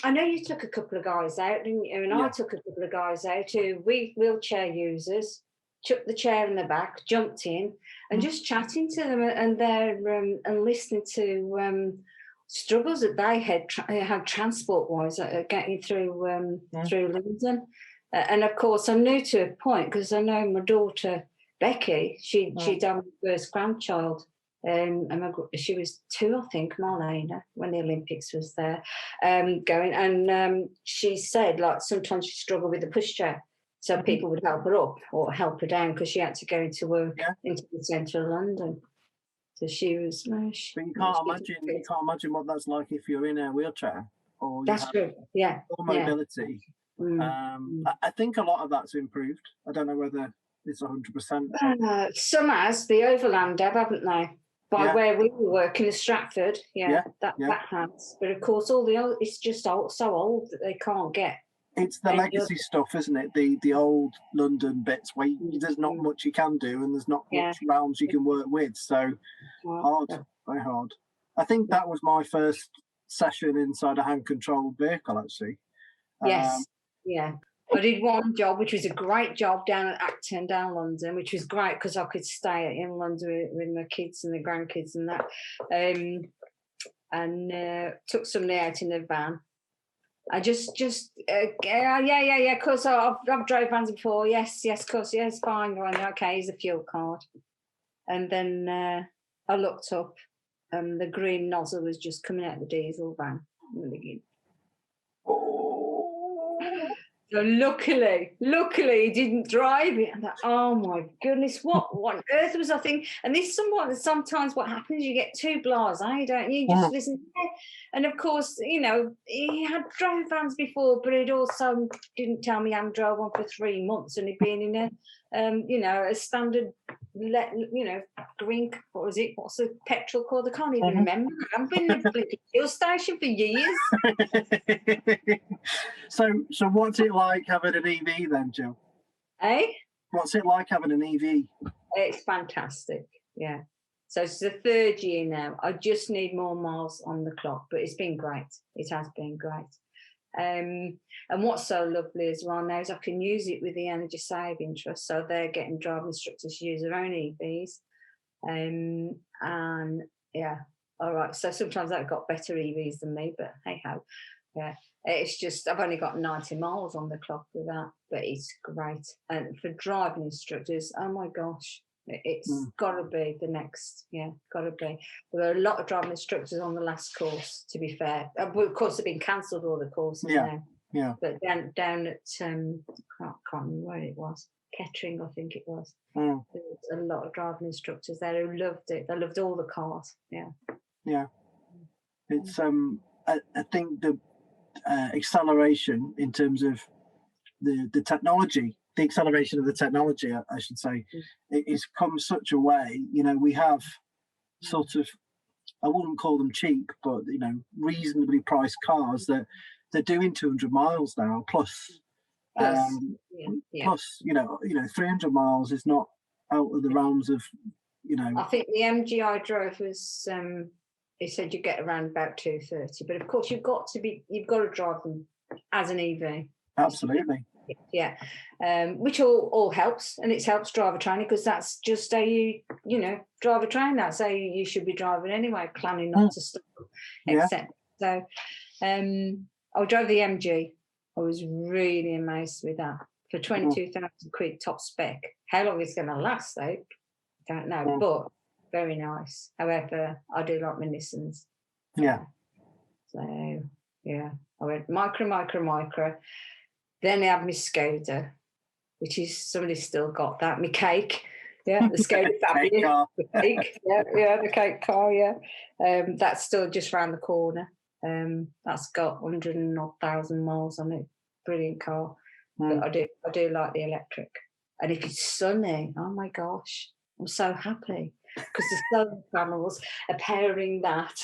I know you took a couple of guys out, didn't you? And I took a couple of guys out who wheelchair users, chucked the chair in the back, jumped in, and just chatting to them and and listening to struggles that they had transport-wise, getting through London. And of course, I'm new to a point because I know my daughter Becky. She'd had my first grandchild. And she was 2, I think, Marlena, when the Olympics was there, going. And she said, like, sometimes she struggled with the pushchair. So people would help her up or help her down because she had to go into work into the centre of London. So she was. But you can't imagine what that's like if you're in a wheelchair or that's true. Yeah. Or mobility. Yeah. I think a lot of that's improved. I don't know whether it's 100%. Some has the Overland have, haven't they? By where we were working in Stratford, that has. But of course, all the old, it's just so old that they can't get. It's the legacy stuff, isn't it? The old London bits where there's not much you can do and there's not much realms you can work with. So very hard. I think that was my first session inside a hand-controlled vehicle, actually. Yes, I did one job, which was a great job down at Acton, down London, which was great because I could stay in London with my kids and the grandkids and that. And took somebody out in the van. I just of course, I've drove vans before. Yes, of course, yes, fine. Okay, here's the fuel card. And then I looked up and the green nozzle was just coming out of the diesel van. So luckily he didn't drive it. I thought, oh my goodness, what on earth was I thinking? And this sometimes what happens, you get too blasé, don't you? You just listen to it. And of course, he had drove vans before, but he'd also didn't tell me I hadn't drove one for 3 months and he'd been in a standard, green, what was it? What's the petrol called? I can't even remember. I've been in a bloody fuel station for years. So what's it like having an EV then, Jill? What's it like having an EV? It's fantastic, yeah. So it's the 3rd year now. I just need more miles on the clock, but it's been great. It has been great. And what's so lovely as well now is I can use it with the Energy Saving Trust. So they're getting driving instructors to use their own EVs. And yeah, all right. So sometimes I've got better EVs than me, but hey ho. yeah. It's just I've only got 90 miles on the clock with that, but it's great. And for driving instructors, oh my gosh, it's got to be the next. Yeah, got to be. There are a lot of driving instructors on the last course. To be fair, of course, they've been cancelled all the courses now. Yeah. But down at can't remember where it was. Kettering, I think it was. There was a lot of driving instructors there who loved it. They loved all the cars. Yeah. Yeah. It's I think the acceleration in terms of the technology, the acceleration of the technology, I should say, it has come such a way. You know, we have sort of, I wouldn't call them cheap, but you know, reasonably priced cars that they're doing 200 miles now plus. Plus, you know, 300 miles is not out of the realms of, you know. I think the MG I drove was, he said you get around about 230, but of course you've got to drive them as an EV. Absolutely. Yeah, which all helps, and it helps driver training because that's just how you driver train. That's how you should be driving anyway, planning not to stop, etc. So, I drove the MG. I was really amazed with that for 22,000 quid top spec. How long it's going to last, though, don't know, but very nice. However, I do like my Nissans. Yeah. So, yeah, I went micro. Then I had my Skoda, which is somebody's still got that. My cake. Yeah, the Skoda fabulous. The cake. Yeah, the cake car, yeah. That's still just round the corner. That's got 100,000 miles on it. Brilliant car. But I do like the electric. And if it's sunny, oh my gosh, I'm so happy because the solar panels are powering that.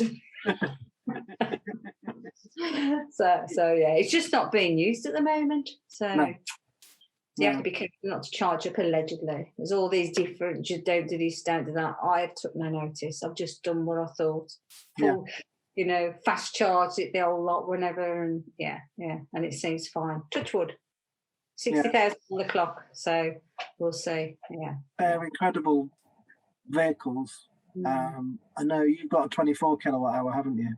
so yeah, it's just not being used at the moment. So you have to be careful not to charge up allegedly. There's all these different, just don't do this, don't do that. I took no notice. I've just done what I thought. Full, fast charge it the whole lot whenever, and and it seems fine. Touch wood. 60,000 on the clock, so we'll see. Yeah, they're incredible vehicles. I know you've got a 24 kilowatt hour, haven't you?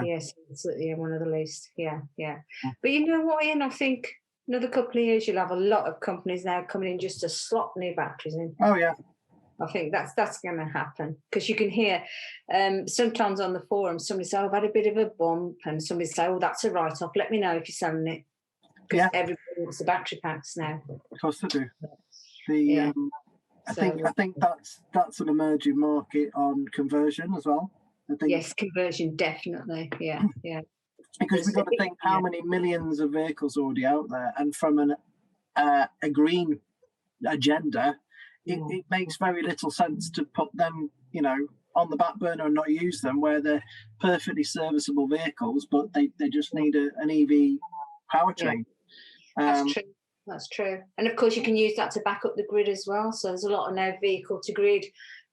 Yes, absolutely. One of the least. Yeah. But you know what, Ian? I think another couple of years you'll have a lot of companies now coming in just to slot new batteries in. Oh yeah. I think that's going to happen because you can hear sometimes on the forum somebody say, "I've had a bit of a bump," and somebody say, "Oh, that's a write-off. Let me know if you're selling it." Because everybody wants the battery packs now. Of course they do. I think that's an emerging market on conversion as well. I think, yes, conversion definitely. Yeah. Because we've got to think how many millions of vehicles already out there, and from a green agenda, it makes very little sense to put them, on the back burner and not use them where they're perfectly serviceable vehicles, but they just need an EV powertrain. That's true. And of course you can use that to back up the grid as well. So there's a lot of now vehicle to grid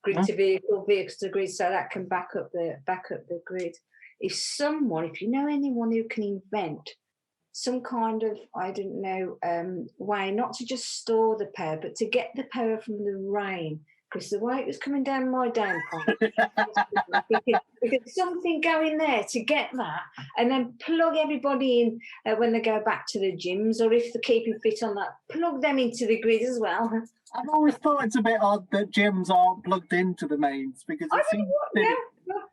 to vehicle, vehicles to grid, so that can back up the grid. If you know anyone who can invent some kind of, I don't know, way not to just store the power, but to get the power from the rain, because the way it was coming down my downpipe, because something going there to get that, and then plug everybody in when they go back to the gyms, or if they're keeping fit on that, plug them into the grid as well. I've always thought it's a bit odd that gyms aren't plugged into the mains because it seems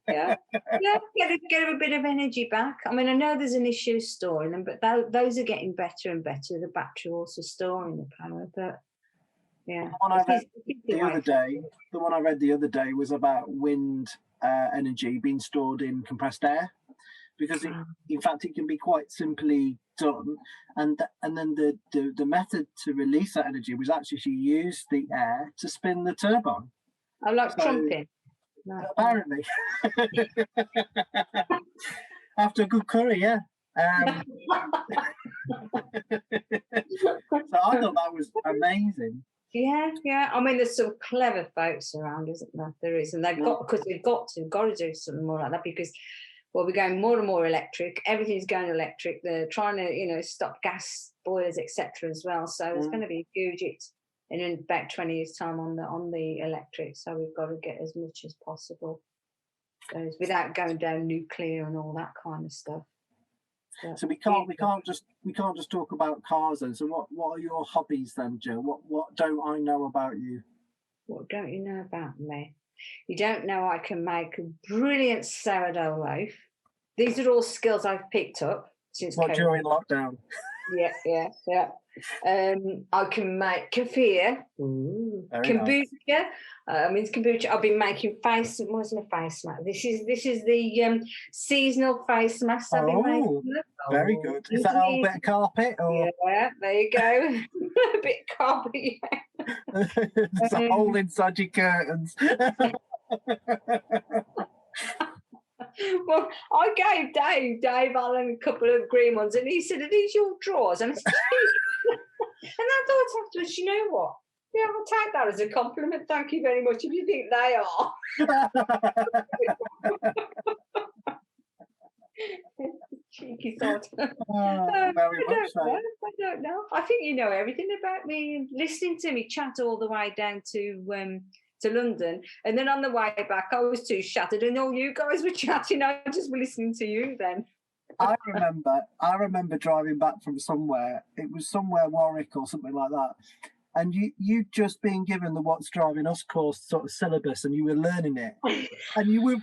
get a bit of energy back. I mean, I know there's an issue storing them, but those are getting better and better. The battery also storing the power, but yeah. The one I read the other day was about wind energy being stored in compressed air, because in fact it can be quite simply done, and then the method to release that energy was actually to use the air to spin the turbine. I like trumping. No. Apparently. After a good curry, yeah. So I thought that was amazing. Yeah. I mean, there's some clever folks around, isn't there? There is, and they've got to do something more like that, because we're going more and more electric. Everything's going electric. They're trying to, stop gas boilers, etc. as well. So there's going to be a huge hit in about 20 years' time on the electric. So we've got to get as much as possible, without going down nuclear and all that kind of stuff. So we can't just talk about cars then. So what are your hobbies then, Jill? What don't I know about you? What don't you know about me? You don't know I can make a brilliant sourdough loaf. These are all skills I've picked up since COVID. During lockdown? Yeah. I can make kefir, kombucha. Nice. Kombucha. I've been making face. Where's my face mask? This is the seasonal face mask I've been making. Very good. Is that a little bit of carpet? Or? Yeah, there you go. A bit of carpet. Yeah. There's a hole inside your curtains. Well, I gave Dave Allen a couple of green ones, and he said, "Are these your drawers?" And I said, and I thought afterwards, you know what? Yeah, I'll take that as a compliment. Thank you very much. If you think they are. Cheeky sod. Very much so. I don't know. I think you know everything about me. Listening to me chat all the way down to London, and then on the way back I was too shattered, and all you guys were chatting. I just were listening to you then. I remember driving back from somewhere. It was somewhere Warwick or something like that, and you just been given the What's Driving Us course sort of syllabus, and you were learning it, and you were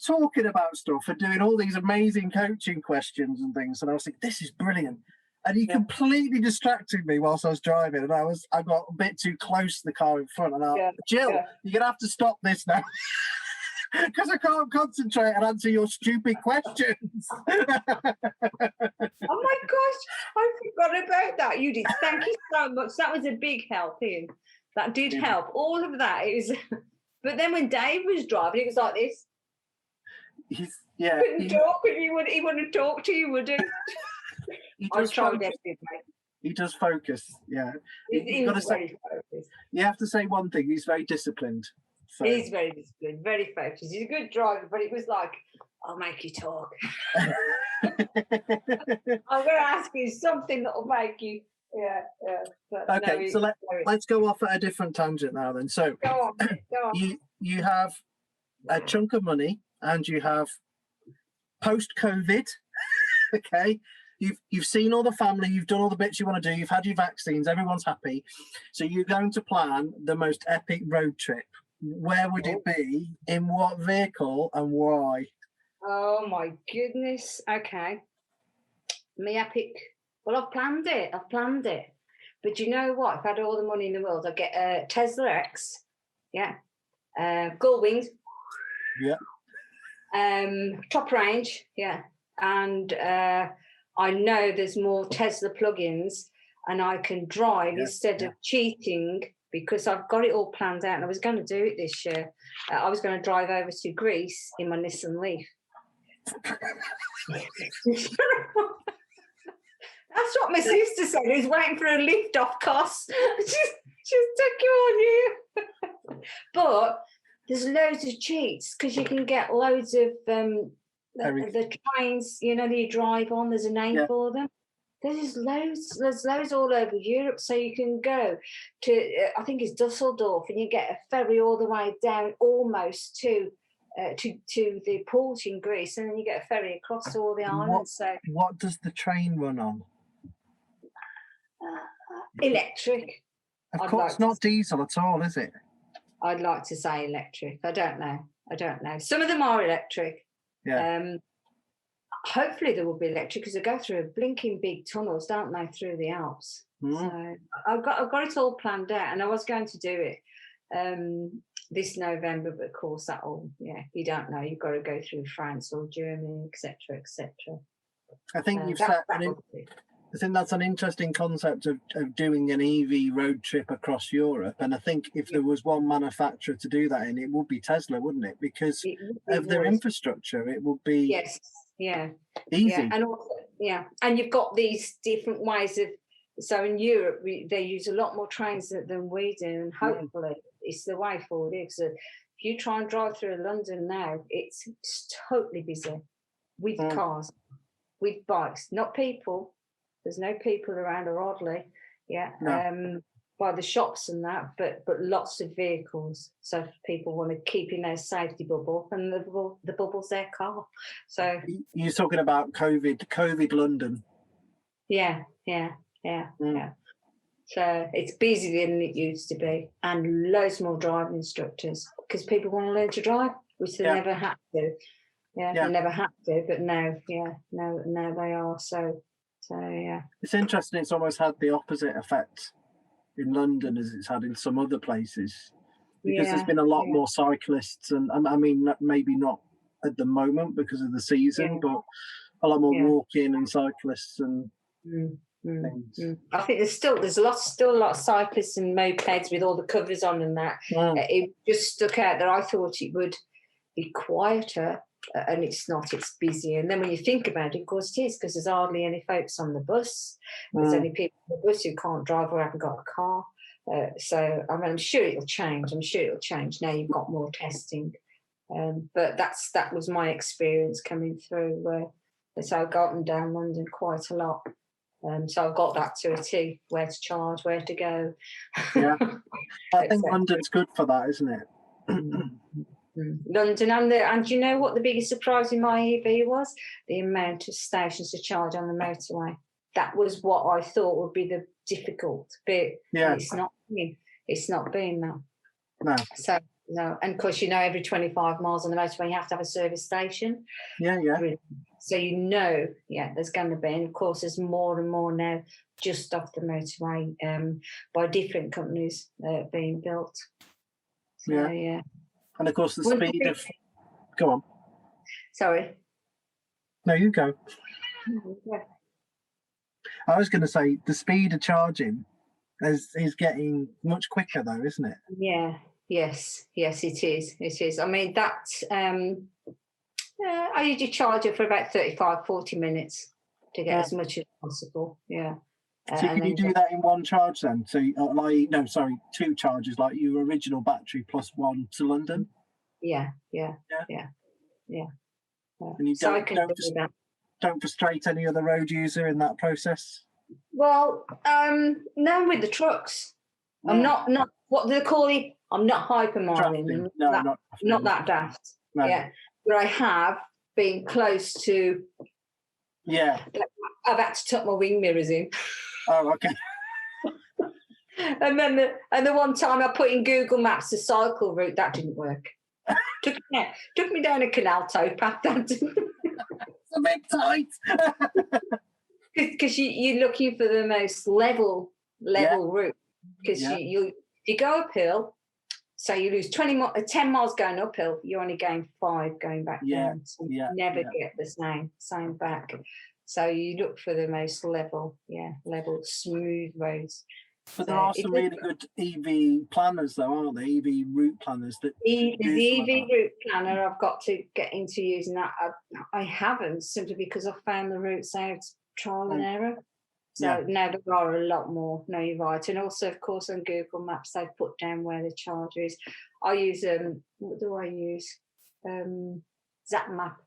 talking about stuff and doing all these amazing coaching questions and things, and I was like, this is brilliant. And he completely distracted me whilst I was driving, and I got a bit too close to the car in front. And Jill, you're gonna have to stop this now, because I can't concentrate and answer your stupid questions. Oh my gosh, I forgot about that. You did. Thank you so much. That was a big help, Ian. That did help. All of that is. But then when Dave was driving, it was like this. Couldn't talk, and he wouldn't talk to you, would he? He does focus. He does focus, yeah. You have to say one thing, he's very disciplined. So. He's very disciplined, very focused. He's a good driver, but it was like, I'll make you talk. I'm going to ask you something that will make you, Okay, no, so let's go off at a different tangent now then. So go on. You have a chunk of money, and you have post-COVID, okay? You've seen all the family, you've done all the bits you want to do, you've had your vaccines, everyone's happy. So you're going to plan the most epic road trip. Where would it be? In what vehicle and why? Oh my goodness. Okay. Me epic. Well, I've planned it. But you know what? If I had all the money in the world, I'd get a Tesla X. Yeah. Gull wings. Yeah. Top range. Yeah. And I know there's more Tesla plugins, and I can drive instead of cheating, because I've got it all planned out, and I was going to do it this year. I was going to drive over to Greece in my Nissan Leaf. That's what my sister said, who's waiting for a lift off costs. She's took you on you. But there's loads of cheats, because you can get loads of the trains, you know, that you drive on. There's a name for them. There's loads all over Europe, so you can go to I think it's Dusseldorf, and you get a ferry all the way down almost to the port in Greece, and then you get a ferry across to all the islands. What does the train run on? Electric. Of course, not diesel at all, is it? I'd like to say electric. I don't know. Some of them are electric. Yeah. Hopefully they will be electric, because they go through blinking big tunnels, don't they, through the Alps? So I've got it all planned out, and I was going to do it this November, but of course you don't know. You've got to go through France or Germany, etc., etc. I think I think that's an interesting concept of doing an EV road trip across Europe. And I think if there was one manufacturer to do that in, it would be Tesla, wouldn't it? Because of their infrastructure, it would be easy. Yeah. And also, and you've got these different ways of. So in Europe, they use a lot more trains than we do, and hopefully it's the way forward. Because if you try and drive through London now, it's totally busy with cars, with bikes, not people. There's no people around, or oddly, No. by the shops and that, but lots of vehicles. So if people want to keep in their safety bubble, and the bubble's their car. So You're talking about COVID London. yeah. So it's busier than it used to be, and loads more driving instructors because people want to learn to drive, which they never had to. Yeah, they never had to, but now they are. So yeah. It's interesting. It's almost had the opposite effect in London as it's had in some other places, because there's been a lot more cyclists, and I mean maybe not at the moment because of the season, but a lot more walking and cyclists and things. I think there's still a lot of cyclists and mopeds with all the covers on and that. It just stuck out that I thought it would be quieter, and it's not. It's busy. And then when you think about it, of course it is, because there's hardly any folks on the bus. There's only people on the bus who can't drive or haven't got a car. So I mean, I'm sure it'll change. Now you've got more testing. But that was my experience coming through. So I've gotten down London quite a lot. So I've got that to a T, where to charge, where to go. Yeah, I think London's good for that, isn't it? London, and you know what the biggest surprise in my EV was? The amount of stations to charge on the motorway. That was what I thought would be the difficult bit. Yeah, it's not been that. No. So no, and of course every 25 miles on the motorway you have to have a service station. Yeah. So there's going to be, and of course there's more and more now just off the motorway by different companies being built. So, yeah. And of course the speed of... Go on. Sorry. No, you go. I was going to say the speed of charging is getting much quicker though, isn't it? Yeah. Yes, it is. I mean, that's... I usually charge it for about 35-40 minutes to get as much as possible. Yeah. So can you do that in one charge then? So, two charges, like your original battery plus one to London? Yeah. And you don't frustrate any other road user in that process? Well, no, with the trucks. I'm not what do they call it? I'm not hypermiling. Not that daft. No. Yeah. But I have been close to... Yeah. I've had to tuck my wing mirrors in. Oh, okay. And then the one time I put in Google Maps the cycle route, that didn't work. Took me down a canal towpath. It's a bit tight. Because you're looking for the most level route. Because you go uphill, so you lose 10 miles going uphill, you only gain 5 going back down. So you never get the same back. So you look for the most level, smooth roads. But there are some really good EV planners, though, aren't there? EV route planners that. The EV route planner, I've got to get into using that. I haven't, simply because I found the routes out trial and error. So now there are a lot more. No, you're right. And also, of course, on Google Maps, they've put down where the charger is. I use what do I use? Zap Map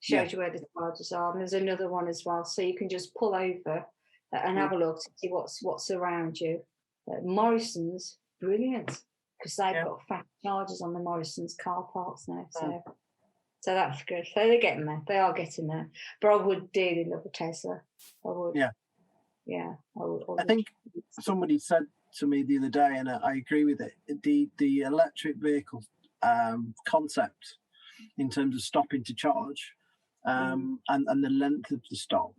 shows you where the chargers are. And there's another one as well, so you can just pull over and have a look to see what's around you. Morrison's brilliant, because they've got fast chargers on the Morrison's car parks now. So that's good. So they're getting there. They are getting there. But I would dearly love a Tesla. I would. Yeah. I think somebody said to me the other day, and I agree with it, the electric vehicle concept in terms of stopping to charge and the length of the stop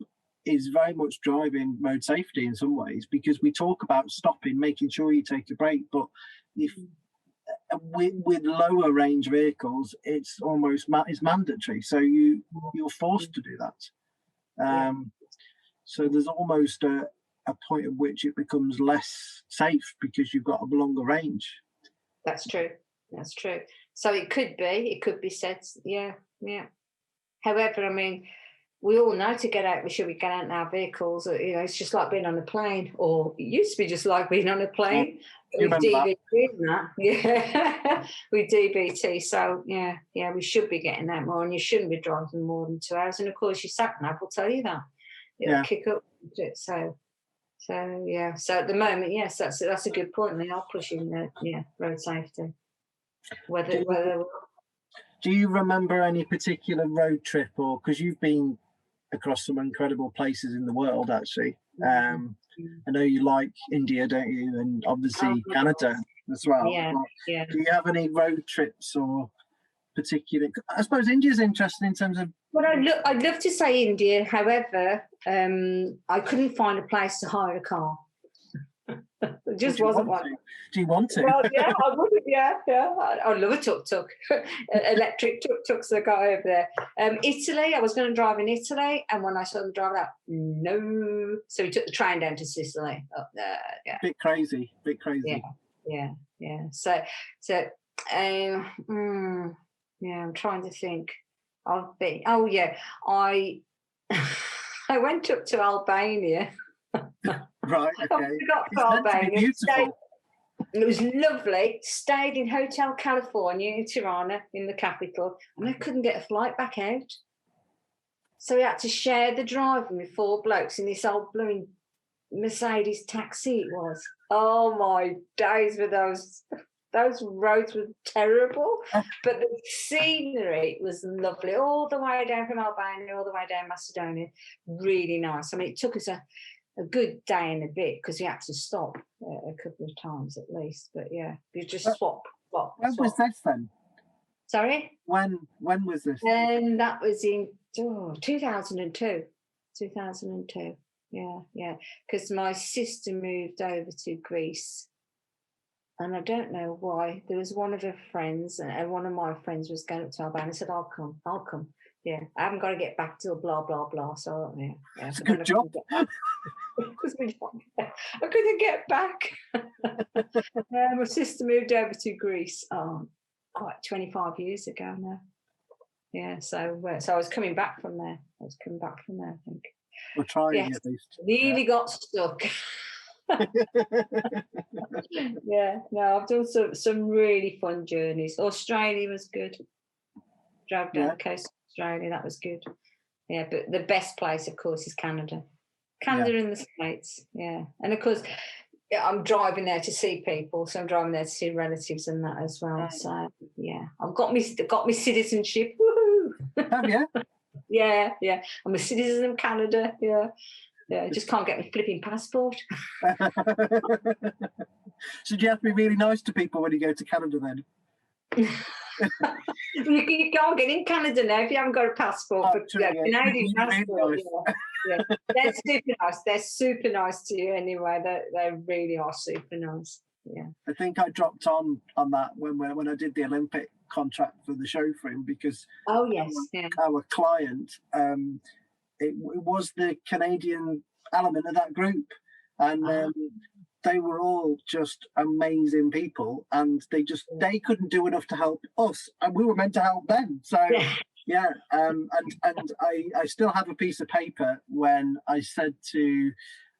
is very much driving road safety in some ways, because we talk about stopping, making sure you take a break, but if with lower range vehicles, it's almost it's mandatory, so you're forced to do that. So there's almost a point at which it becomes less safe because you've got a longer range. That's true. So it could be said, yeah. However, I mean, we all know to get out, we should get out in our vehicles. It's just like being on a plane, or it used to be just like being on a plane. With DBT and that. With DBT. So, we should be getting out more, and you shouldn't be driving more than 2 hours. And, of course, your sat nav will tell you that. It'll kick up. So So yeah. So at the moment, yes, that's a good point. They are pushing road safety. Whether Do you remember any particular road trip, or because you've been across some incredible places in the world, actually? I know you like India, don't you? And obviously Canada as well. Yeah, yeah. Do you have any road trips or particular? I suppose India's interesting in terms of. Well, I'd love to say India. However, I couldn't find a place to hire a car. It just wasn't one. Do you want to? Well, yeah, I would. Yeah. I love a tuk-tuk, electric tuk-tuks that got over there. Italy, I was going to drive in Italy, and when I saw them drive out, no. So we took the train down to Sicily up there. Yeah. Bit crazy. Yeah. So, I'm trying to think. I I went up to Albania. Right, okay. I forgot It's meant to be beautiful. It was lovely. Stayed in Hotel California in Tirana, in the capital, and I couldn't get a flight back out. So we had to share the driving with 4 blokes in this old blooming Mercedes taxi. It was. Oh my days with those roads were terrible, but the scenery was lovely. All the way down from Albania, all the way down Macedonia, really nice. I mean, it took us a good day and a bit because we had to stop a couple of times at least. But yeah, you just swap. When was this then? Sorry? When was this? And that was in 2002. 2002. Yeah. Because my sister moved over to Greece. And I don't know why. There was one of her friends, and one of my friends was going up to Albania. I said, I'll come. Yeah, I haven't got to get back till blah, blah, blah. So, yeah. It's a good job. I couldn't get back. My sister moved over to Greece 25 years ago now. Yeah, so I was coming back from there. I think. We're trying at least. Really got stuck. Yeah, no, I've done some really fun journeys. Australia was good. Drove down the coast of Australia, that was good. Yeah, but the best place, of course, is Canada. In the States, yeah. And of course, I'm driving there to see people, so I'm driving there to see relatives and that as well. So yeah, I've got me citizenship. Woohoo! Have you? Yeah. I'm a citizen of Canada. Yeah, I just can't get my flipping passport. So do you have to be really nice to people when you go to Canada then? You can't get in Canada now if you haven't got a passport. But Canadian passport, yeah. They're super nice. They're super nice to you anyway. They really are super nice. Yeah. I think I dropped on that when I did the Olympic contract for the show for him because our client, it was the Canadian element of that group, and they were all just amazing people, and they couldn't do enough to help us, and we were meant to help them. So and I still have a piece of paper when I said to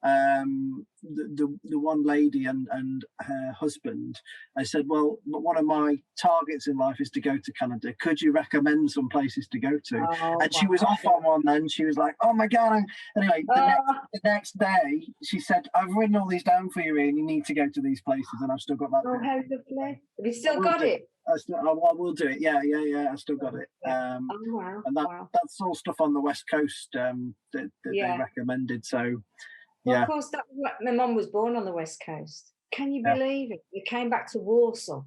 the one lady and her husband, I said, well, one of my targets in life is to go to Canada. Could you recommend some places to go to? And she was off on one then. She was like, oh my God. Anyway, the next day, she said, I've written all these down for you, Ian. You need to go to these places. And I've still got that. Oh, how lovely. Have you still got it? I will do it. Yeah. I still got it. Wow. And that's all stuff on the West Coast that they recommended. So, well, of course, my mum was born on the West Coast. Can you believe it? We came back to Warsaw.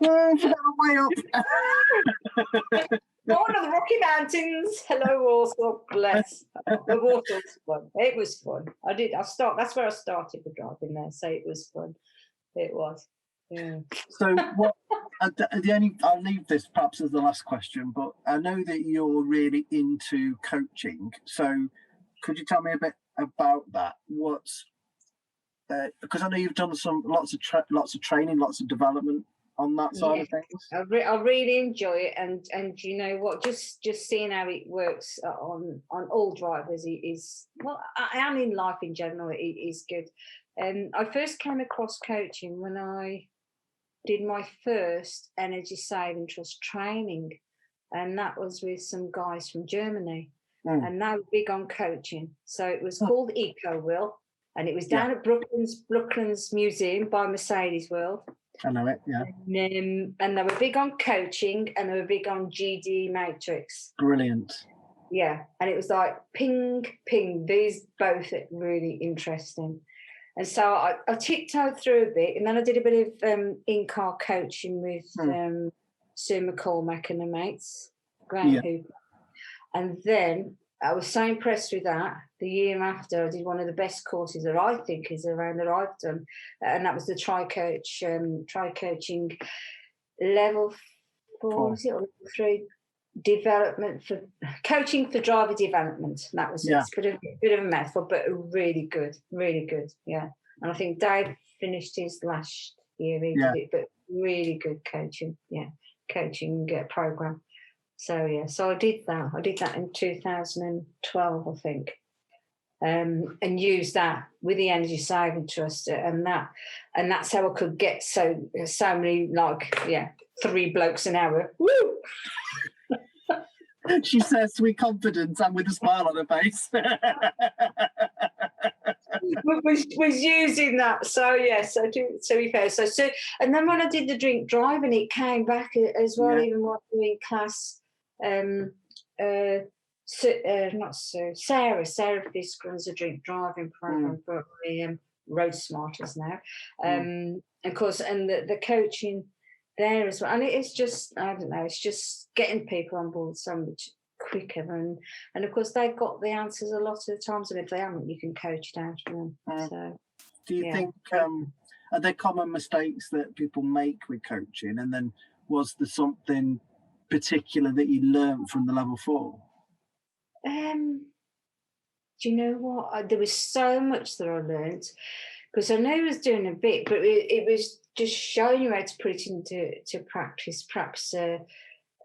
Way up. Born on the Rocky Mountains. Hello, Warsaw. Bless. The Warsaw was fun. It was fun. That's where I started the driving there. So it was fun. It was. Yeah. So what? I'll leave this perhaps as the last question, but I know that you're really into coaching. So could you tell me a bit about that? What's because I know you've done lots of training, lots of development on that side of things. I really enjoy it, and you know what? Just seeing how it works on all drivers is and in life in general is good. I first came across coaching when I did my first energy saving trust training, and that was with some guys from Germany. and now big on coaching. So it was called Eco Will, and it was down at Brooklands Museum by Mercedes World. I know it, yeah. And they were big on coaching, and they were big on GD matrix. Brilliant. Yeah, and it was like ping, ping. These both are really interesting. And so I tiptoed through a bit, and then I did a bit of in-car coaching with Sue McCormack and her mates, Graham Hooper. And then I was so impressed with that. The year after, I did one of the best courses that I think is around that I've done, and that was the tri-coaching level 4, is it, or level 3? Development for coaching for driver development. And that was it's a bit of a mouthful, but really good, yeah. And I think Dave finished his last year, he did it, but really good coaching program. So so I did that in 2012, I think, and used that with the Energy Saving Trust, and that's how I could get so many, like 3 blokes an hour. Woo! She says with confidence and with a smile on her face. was using that. So and then when I did the drink driving, it came back as well, even while doing class. Not Sue, Sarah Fisk runs a drink driving program for Road Smarters now. Of course, and the coaching there as well, and it's just, I don't know, it's just getting people on board so much quicker, and of course they've got the answers a lot of the times, and if they haven't, you can coach it out for them. So do you think are there common mistakes that people make with coaching, and then was there something particular that you learned from the level 4? Do you know what, there was so much that I learned, because I know I was doing a bit, but it was just showing you how to put it into practice, perhaps a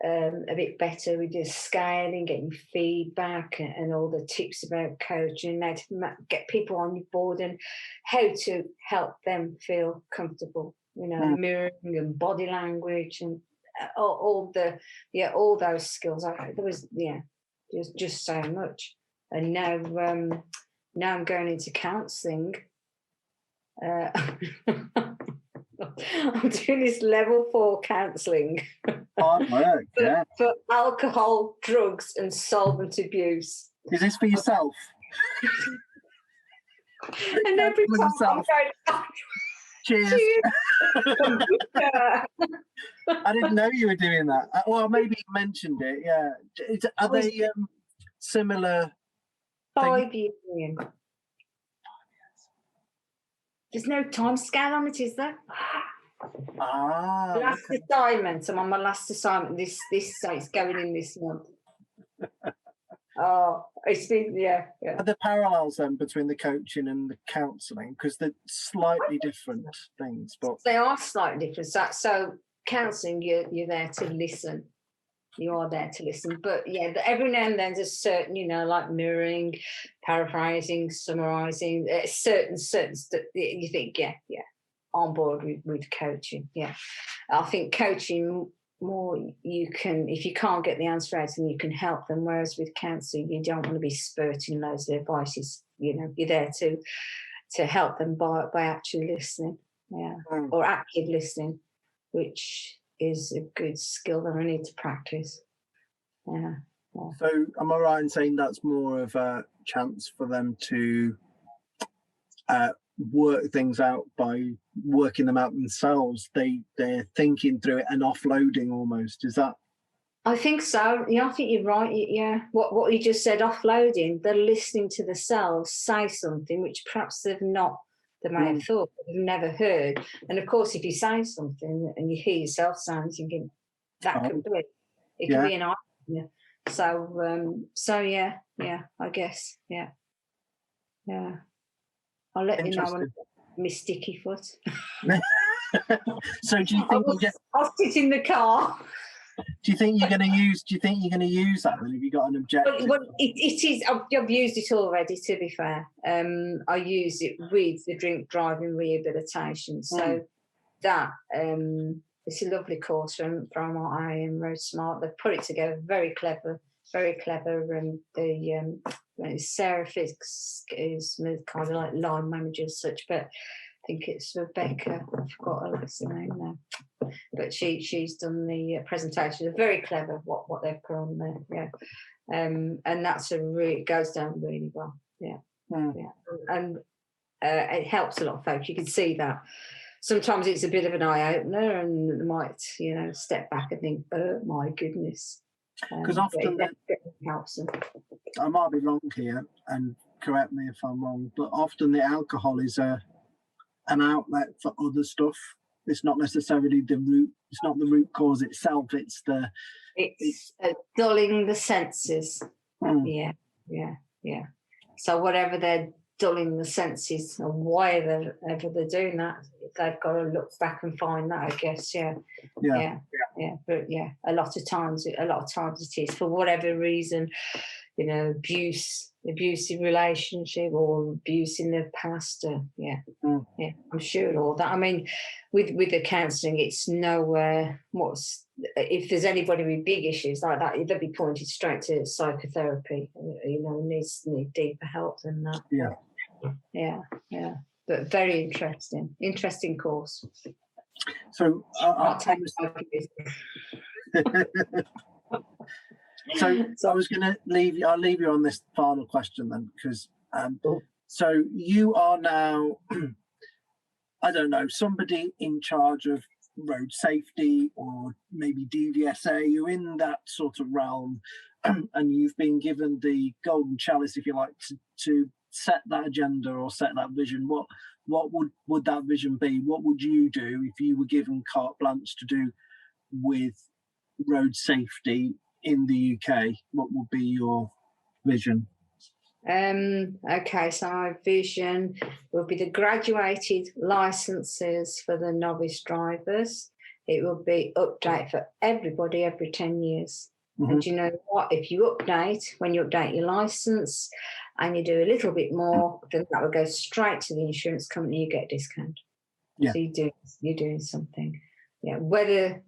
bit better with the scaling, getting feedback, and all the tips about coaching, how to get people on your board, and how to help them feel comfortable, mirroring and body language, and all those skills. There was just so much. And now I'm going into counselling. I'm doing this level 4 counselling for alcohol, drugs, and solvent abuse. Is this for yourself? And every time I'm going, cheers. I didn't know you were doing that. Well, maybe you mentioned it. Yeah. Are they similar? 5 years. There's no time scale on it, is there? Last assignment. I'm on my last assignment. This site's going in this month. It's been Are there parallels then between the coaching and the counselling? Because they're slightly different things, but they are slightly different. So counselling, you're there to listen. You are there to listen, but every now and then there's certain, like mirroring, paraphrasing, summarising, certain stuff you think, on board with coaching. I think coaching more, you can, if you can't get the answer out, then you can help them. Whereas with counselling, you don't want to be spurting loads of advices. You're there to help them by actually listening, or active listening, which is a good skill that I need to practice. So am I right in saying that's more of a chance for them to work things out by working them out themselves? They're thinking through it and offloading almost. Is that? I think so. I think you're right. What you just said, offloading. They're listening to themselves say something which perhaps they may have thought, but they've never heard. And of course, if you say something and you hear yourself saying, thinking that can be it. It can be an idea. So I guess, I'll let you know when I get my sticky foot. So do you think I'll sit in the car? Do you think you're going to use that then? Have you got an objective? Well, it is. I've used it already. To be fair, I use it with the drink driving rehabilitation. So that it's a lovely course from I Am Road Smart. They've put it together, very clever very clever. And Sarah Fisk is kind of like line manager as such, but I think it's Rebecca. I forgot her last name now. But she's done the presentation. They're very clever what they've put on there. Yeah. And that's it goes down really well. Yeah. Yeah. And it helps a lot of folks. You can see that. Sometimes it's a bit of an eye opener, and they might, step back and think, "Oh my goodness." Because often it helps them. I might be wrong here, and correct me if I'm wrong, but often the alcohol is an outlet for other stuff. It's not necessarily the root. It's not the root cause itself. It's dulling the senses. Yeah. So whatever they're dulling the senses, or whatever they're doing that, they've got to look back and find that. I guess. Yeah. But a lot of times it is for whatever reason. Abusive relationship or abuse in the past. I'm sure all that. I mean, with the counselling, it's nowhere. If there's anybody with big issues like that, they'll be pointed straight to psychotherapy. Needs deeper help than that. Yeah. But very interesting course. So I'll So I was going to leave you. I'll leave you on this final question then, because so you are now, I don't know, somebody in charge of road safety or maybe DVSA. You're in that sort of realm, and you've been given the golden chalice, if you like, to set that agenda or set that vision. What would that vision be? What would you do if you were given carte blanche to do with road safety in the UK? What would be your vision? Okay, so our vision will be the graduated licenses for the novice drivers. It will be update for everybody every 10 years. And you know what? If you when you update your license and you do a little bit more, then that will go straight to the insurance company. You get a discount. Yeah. So you're doing something. Yeah. Whether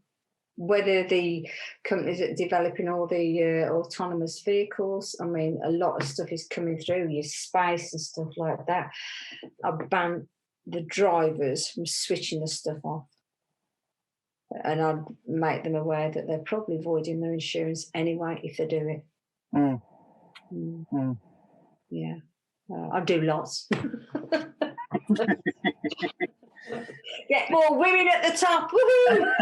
the companies that are developing all the autonomous vehicles, I mean, a lot of stuff is coming through, your space and stuff like that. I ban the drivers from switching the stuff off. And I'd make them aware that they're probably voiding their insurance anyway if they do it. Yeah. I do lots. Get more women at the top. Woohoo!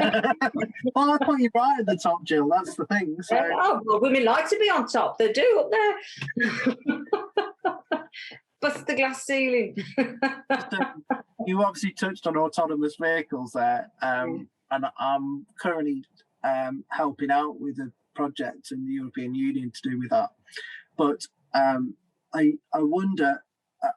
Well, I thought you're right at the top, Jill. That's the thing. So. Well, women like to be on top. They do up there. Bust the glass ceiling. You obviously touched on autonomous vehicles there, and I'm currently helping out with a project in the European Union to do with that. But I wonder,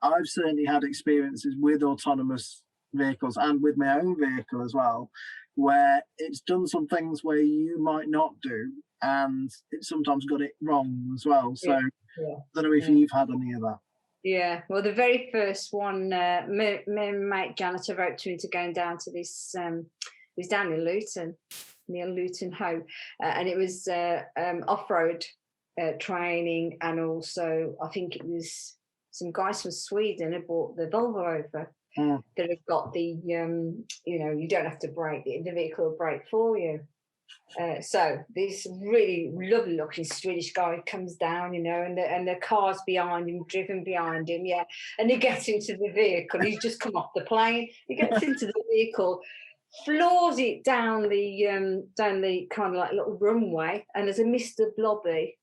I've certainly had experiences with autonomous vehicles and with my own vehicle as well, where it's done some things where you might not do, and it's sometimes got it wrong as well. So I don't know if you've had any of that. Yeah, well, the very first one, my mate Janitor wrote to me to going down to this, it was down in Luton, near Luton Hoe, and it was off-road training, and also I think it was some guys from Sweden had brought the Volvo over that have got the, you don't have to brake, the vehicle will brake for you. So this really lovely looking Swedish guy comes down, and the car's behind him, driven behind him, and he gets into the vehicle. He's just come off the plane. He gets into the vehicle, floors it down the kind of like little runway, and there's a Mr Blobby,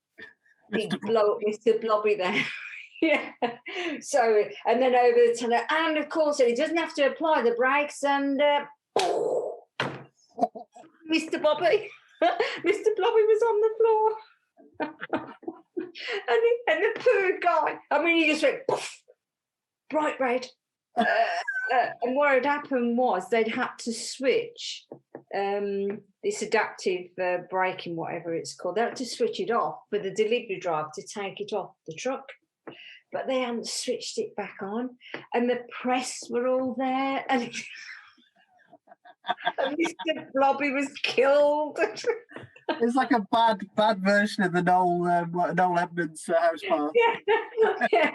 big blow up Mr Blobby there. Yeah. So, and then over the tunnel, and of course he doesn't have to apply the brakes, and Mr Blobby was on the floor. and the poor guy, I mean, he just went poof, bright red. And what had happened was they'd had to switch this adaptive braking, whatever it's called. They had to switch it off for the delivery driver to take it off the truck. But they hadn't switched it back on. And the press were all there. And Mr Blobby was killed. It's like a bad version of the Noel Edmonds house party. Yeah.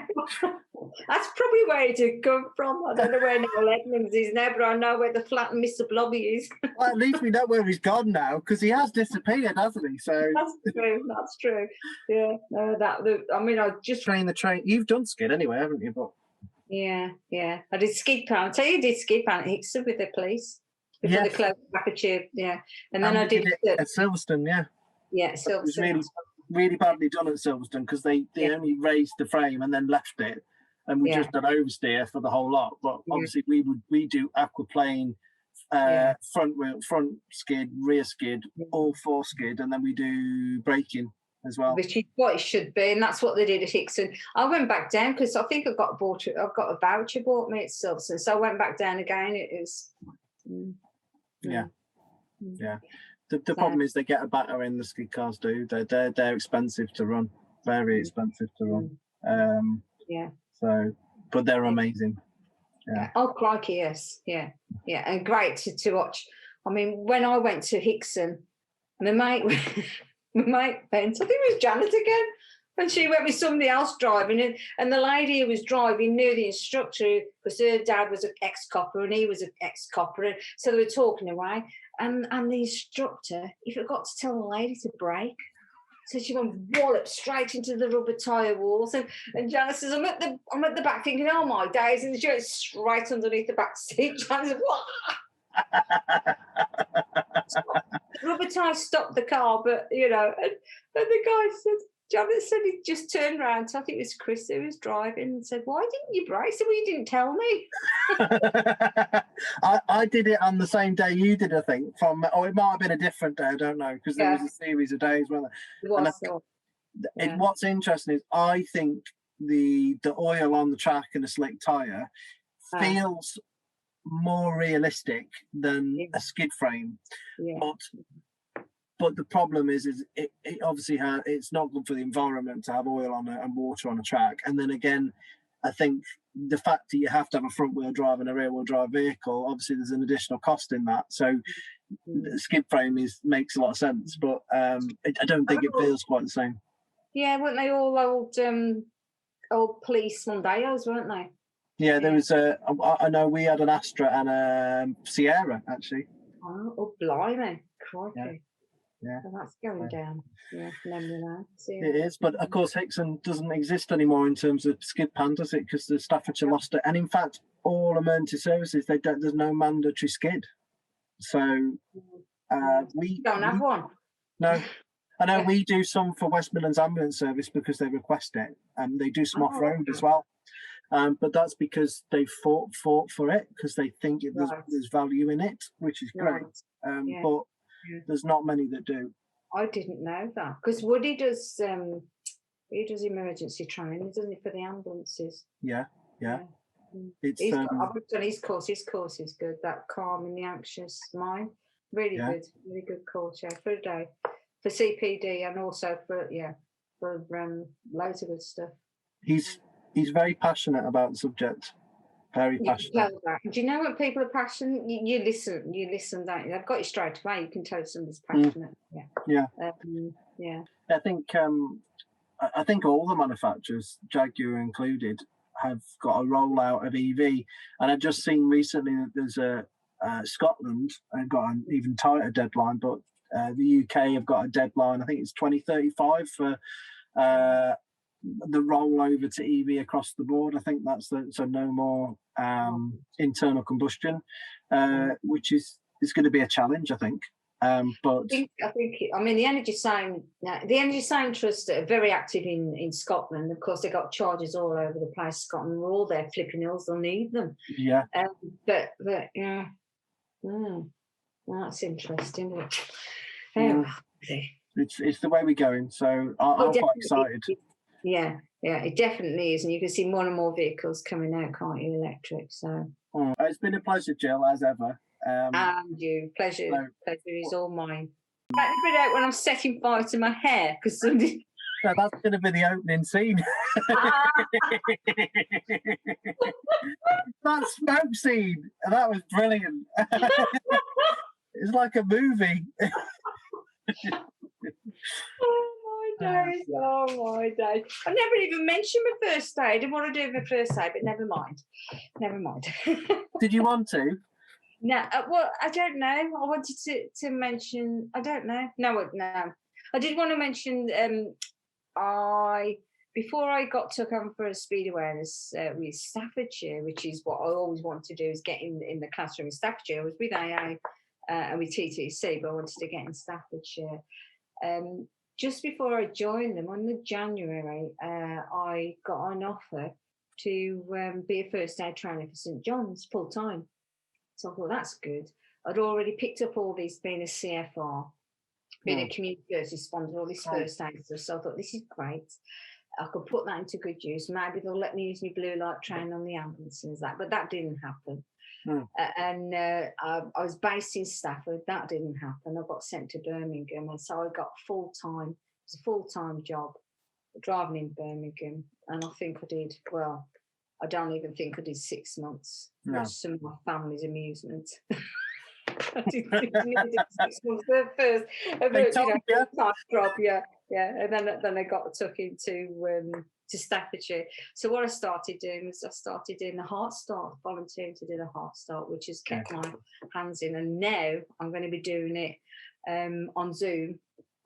That's probably where it had come from. I don't know where Noel Edmonds is now, but I know where the flat and Mr Blobby is. Well, at least we know where he's gone now, because he has disappeared, hasn't he? So That's true. Yeah. I just train the train. You've done skid anyway, haven't you? But yeah. I did skid pan. I tell you, I did skid pan at Hickson with the police before the closed aperture. Yeah, and then I did it at Silverstone. Yeah, Silverstone. It was really badly done at Silverstone because they only raised the frame and then left it, and we just did oversteer for the whole lot. But obviously we do aquaplane, front skid, rear skid, all four skid, and then we do braking as well. Which is what it should be, and that's what they did at Hickson. I went back down because I think I've got a voucher bought me at Silverstone, so I went back down again. It is. Yeah. The problem is they get a batter in, the skid cars do. They're expensive to run, very expensive to run. So, but they're amazing. Yeah. Oh, crikey, yes. Yeah, and great to watch. I mean, when I went to Hickson, my mate Vincent, I think it was Janet again, and she went with somebody else driving, and the lady who was driving knew the instructor because her dad was an ex-copper and he was an ex-copper, and so they were talking away, and the instructor, he forgot to tell the lady to brake. So she went wallop straight into the rubber tyre walls, and Janet says, I'm at the back thinking, oh my days, and she went straight underneath the back seat. Janet said, what? The rubber tyre stopped the car, but and the guy said, Janet said he just turned around. So I think it was Chris who was driving and said, why didn't you brake? I said, well, you didn't tell me. I did it on the same day you did, I think. It might have been a different day, I don't know, because there was a series of days, wasn't there? What's interesting is I think the oil on the track and a slick tyre feels more realistic than a skid frame. But the problem is it obviously it's not good for the environment to have oil on and water on a track. And then again, I think the fact that you have to have a front wheel drive and a rear wheel drive vehicle, obviously there's an additional cost in that. So the skid frame makes a lot of sense, but I don't think it feels quite the same. Yeah, weren't they all old police Mondeos, weren't they? Yeah, there was I know we had an Astra and a Sierra actually. Oh, blimey, crikey. Yeah. Well, that's going down. Yeah, it is, but of course Hickson doesn't exist anymore in terms of skid pan, does it? Because the Staffordshire lost it, and in fact, all emergency services there's no mandatory skid. So we don't have one. No, I know we do some for West Midlands Ambulance Service because they request it, and they do some off road as well. But that's because they fought for it because they think there's value in it, which is great. But there's not many that do. I didn't know that because Woody does. He does emergency training, doesn't he, for the ambulances? Yeah. It's I've done his course. His course is good. That calming the anxious mind, really good course. Yeah, for a day, for CPD and also for loads of good stuff. He's very passionate about the subject. Very passionate. Do you know when people are passionate? You listen, don't you? They've got you straight away. You can tell somebody's passionate. Yeah. I I think all the manufacturers, Jaguar included, have got a rollout of EV. And I've just seen recently that there's Scotland have got an even tighter deadline, but the UK have got a deadline. I think it's 2035 for the rollover to EV across the board. I think so no more internal combustion, which is going to be a challenge, I think. But I think the Energy Sign Trust are very active in Scotland. Of course, they got charges all over the place. Scotland, we're all there flipping hills. They'll need them. Yeah. But that's interesting. It's the way we're going. So I'm quite excited. Yeah, it definitely is, and you can see more and more vehicles coming out, can't you, electric? So it's been a pleasure, Jill, as ever. And you, pleasure is all mine. Let me put it out when I'm setting fire to my hair because somebody. So that's going to be the opening scene. That smoke scene, that was brilliant. It's like a movie. Oh my day! I never even mentioned my first day. I didn't want to do my first day, but never mind. Never mind. Did you want to? No, well, I don't know. I wanted to mention. I don't know. No. I did want to mention. Before I got took on for a speed awareness with Staffordshire, which is what I always want to do, is get in the classroom in Staffordshire. I was with AA and with TTC, but I wanted to get in Staffordshire. Just before I joined them, on the January, I got an offer to be a first aid trainer for St John's full time. So I thought, that's good. I'd already picked up all these, being a CFR, being a community first responder, all this first aid stuff. So I thought, this is great. I could put that into good use. Maybe they'll let me use my blue light training on the ambulances, but that didn't happen. I was based in Stafford. That didn't happen. I got sent to Birmingham, and so I got full-time. It was a full-time job, driving in Birmingham, and I think I did, well, I don't even think I did 6 months. No. Some of my family's amusement. I did 6 months first. Full-time job, yeah. And then I got took into to Staffordshire. So what I started doing was I started doing the Heart Start, volunteering to do the Heart Start, which has kept my hands in. And now I'm going to be doing it on Zoom.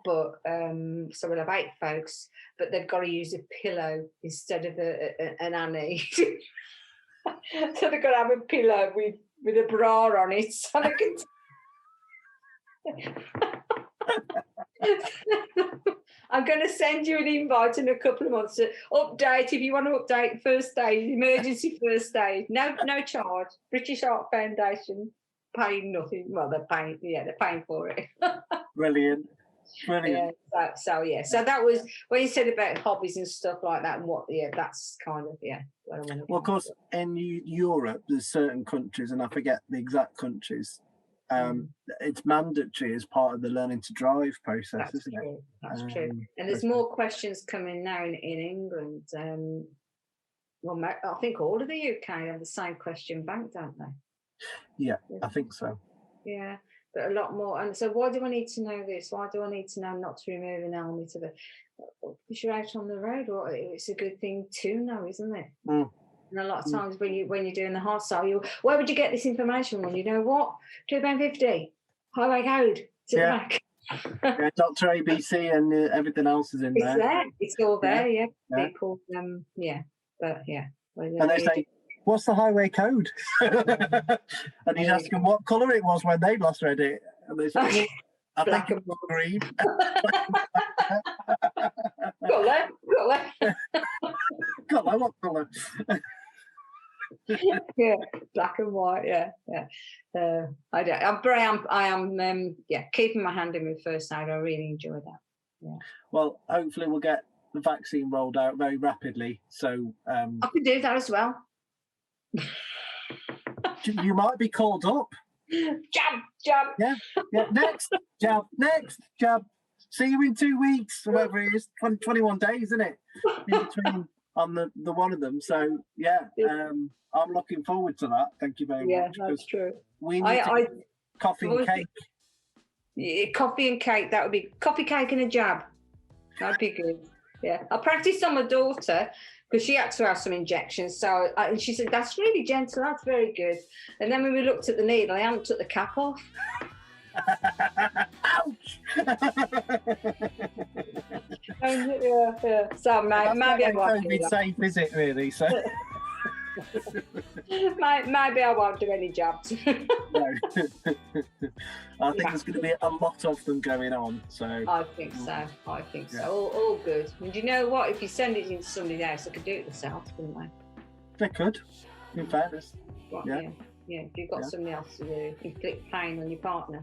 But so we'll have 8 folks, but they've got to use a pillow instead of an Annie. So they've got to have a pillow with a bra on it, so they can. I'm going to send you an invite in a couple of months to update if you want to update first aid, emergency first aid. No charge. British Heart Foundation paying nothing. Well, they're paying for it. Brilliant. Yeah, so that was when you said about hobbies and stuff like that, and that's kind of what I want to. Well, of course, in Europe, there's certain countries, and I forget the exact countries. It's mandatory as part of the learning to drive process, isn't it? That's true. And there's more questions coming now in England. Well, I think all of the UK have the same question bank, don't they? Yeah, I think so. Yeah, but a lot more. And so, why do I need to know this? Why do I need to know not to remove an helmet if you're out on the road? Or it's a good thing to know, isn't it? And a lot of times when you're doing the hard style, where would you get this information from? You know what? £2.50, highway code, to the back. Dr. ABC and everything else is in there. It's there. It's all there, People, and they say, what's the highway code? And he's asking what colour it was when they last read it. And they say, I think it was green. Colour. Colour, what colour? Yeah, black and white. I am keeping my hand in with first aid. I really enjoy that. Yeah. Well, hopefully we'll get the vaccine rolled out very rapidly. So I can do that as well. You might be called up. Jab. Yeah. Next jab. See you in 2 weeks, or whatever it is. 21 days, isn't it? In between on the one of them. So I'm looking forward to that. Thank you very much. Yeah, that's true. We need coffee and cake. Yeah, coffee and cake. That would be coffee, cake, and a jab. That'd be good. Yeah, I practiced on my daughter because she had to have some injections. So and she said, "That's really gentle. That's very good." And then when we looked at the needle, I hadn't took the cap off. Ouch! So maybe I won't do that. Safe, is it really? So maybe I won't do any jobs. No. I think there's going to be a lot of them going on. So I think so. All good. And you know what? If you send it into somebody else, they could do it themselves, couldn't they? They could, in fairness. Yeah. If you've got somebody else to do, inflict pain on your partner.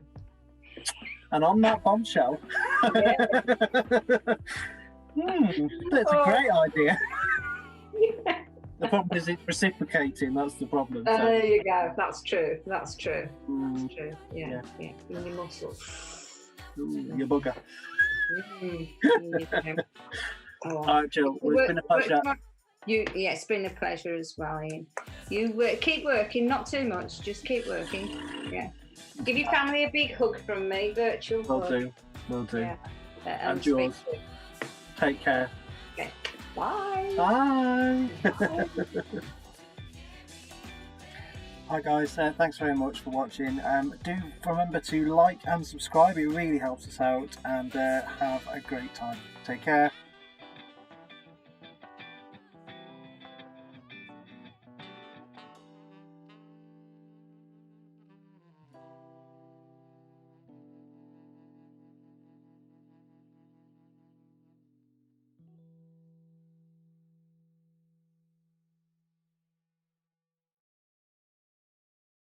And on that bombshell, that's a great idea. The problem is it's reciprocating. That's the problem. There you go. That's true. That's true. Yeah. In your muscles. Your bugger. All right, Jill. It's been a pleasure. It's been a pleasure as well, Ian. You keep working, not too much. Just keep working. Yeah. Give your family a big hug from me, virtual hug. Will do. Yeah. And yours. Take care. Okay. Bye. Bye. Bye. Hi guys, thanks very much for watching. Do remember to like and subscribe, it really helps us out, and have a great time. Take care.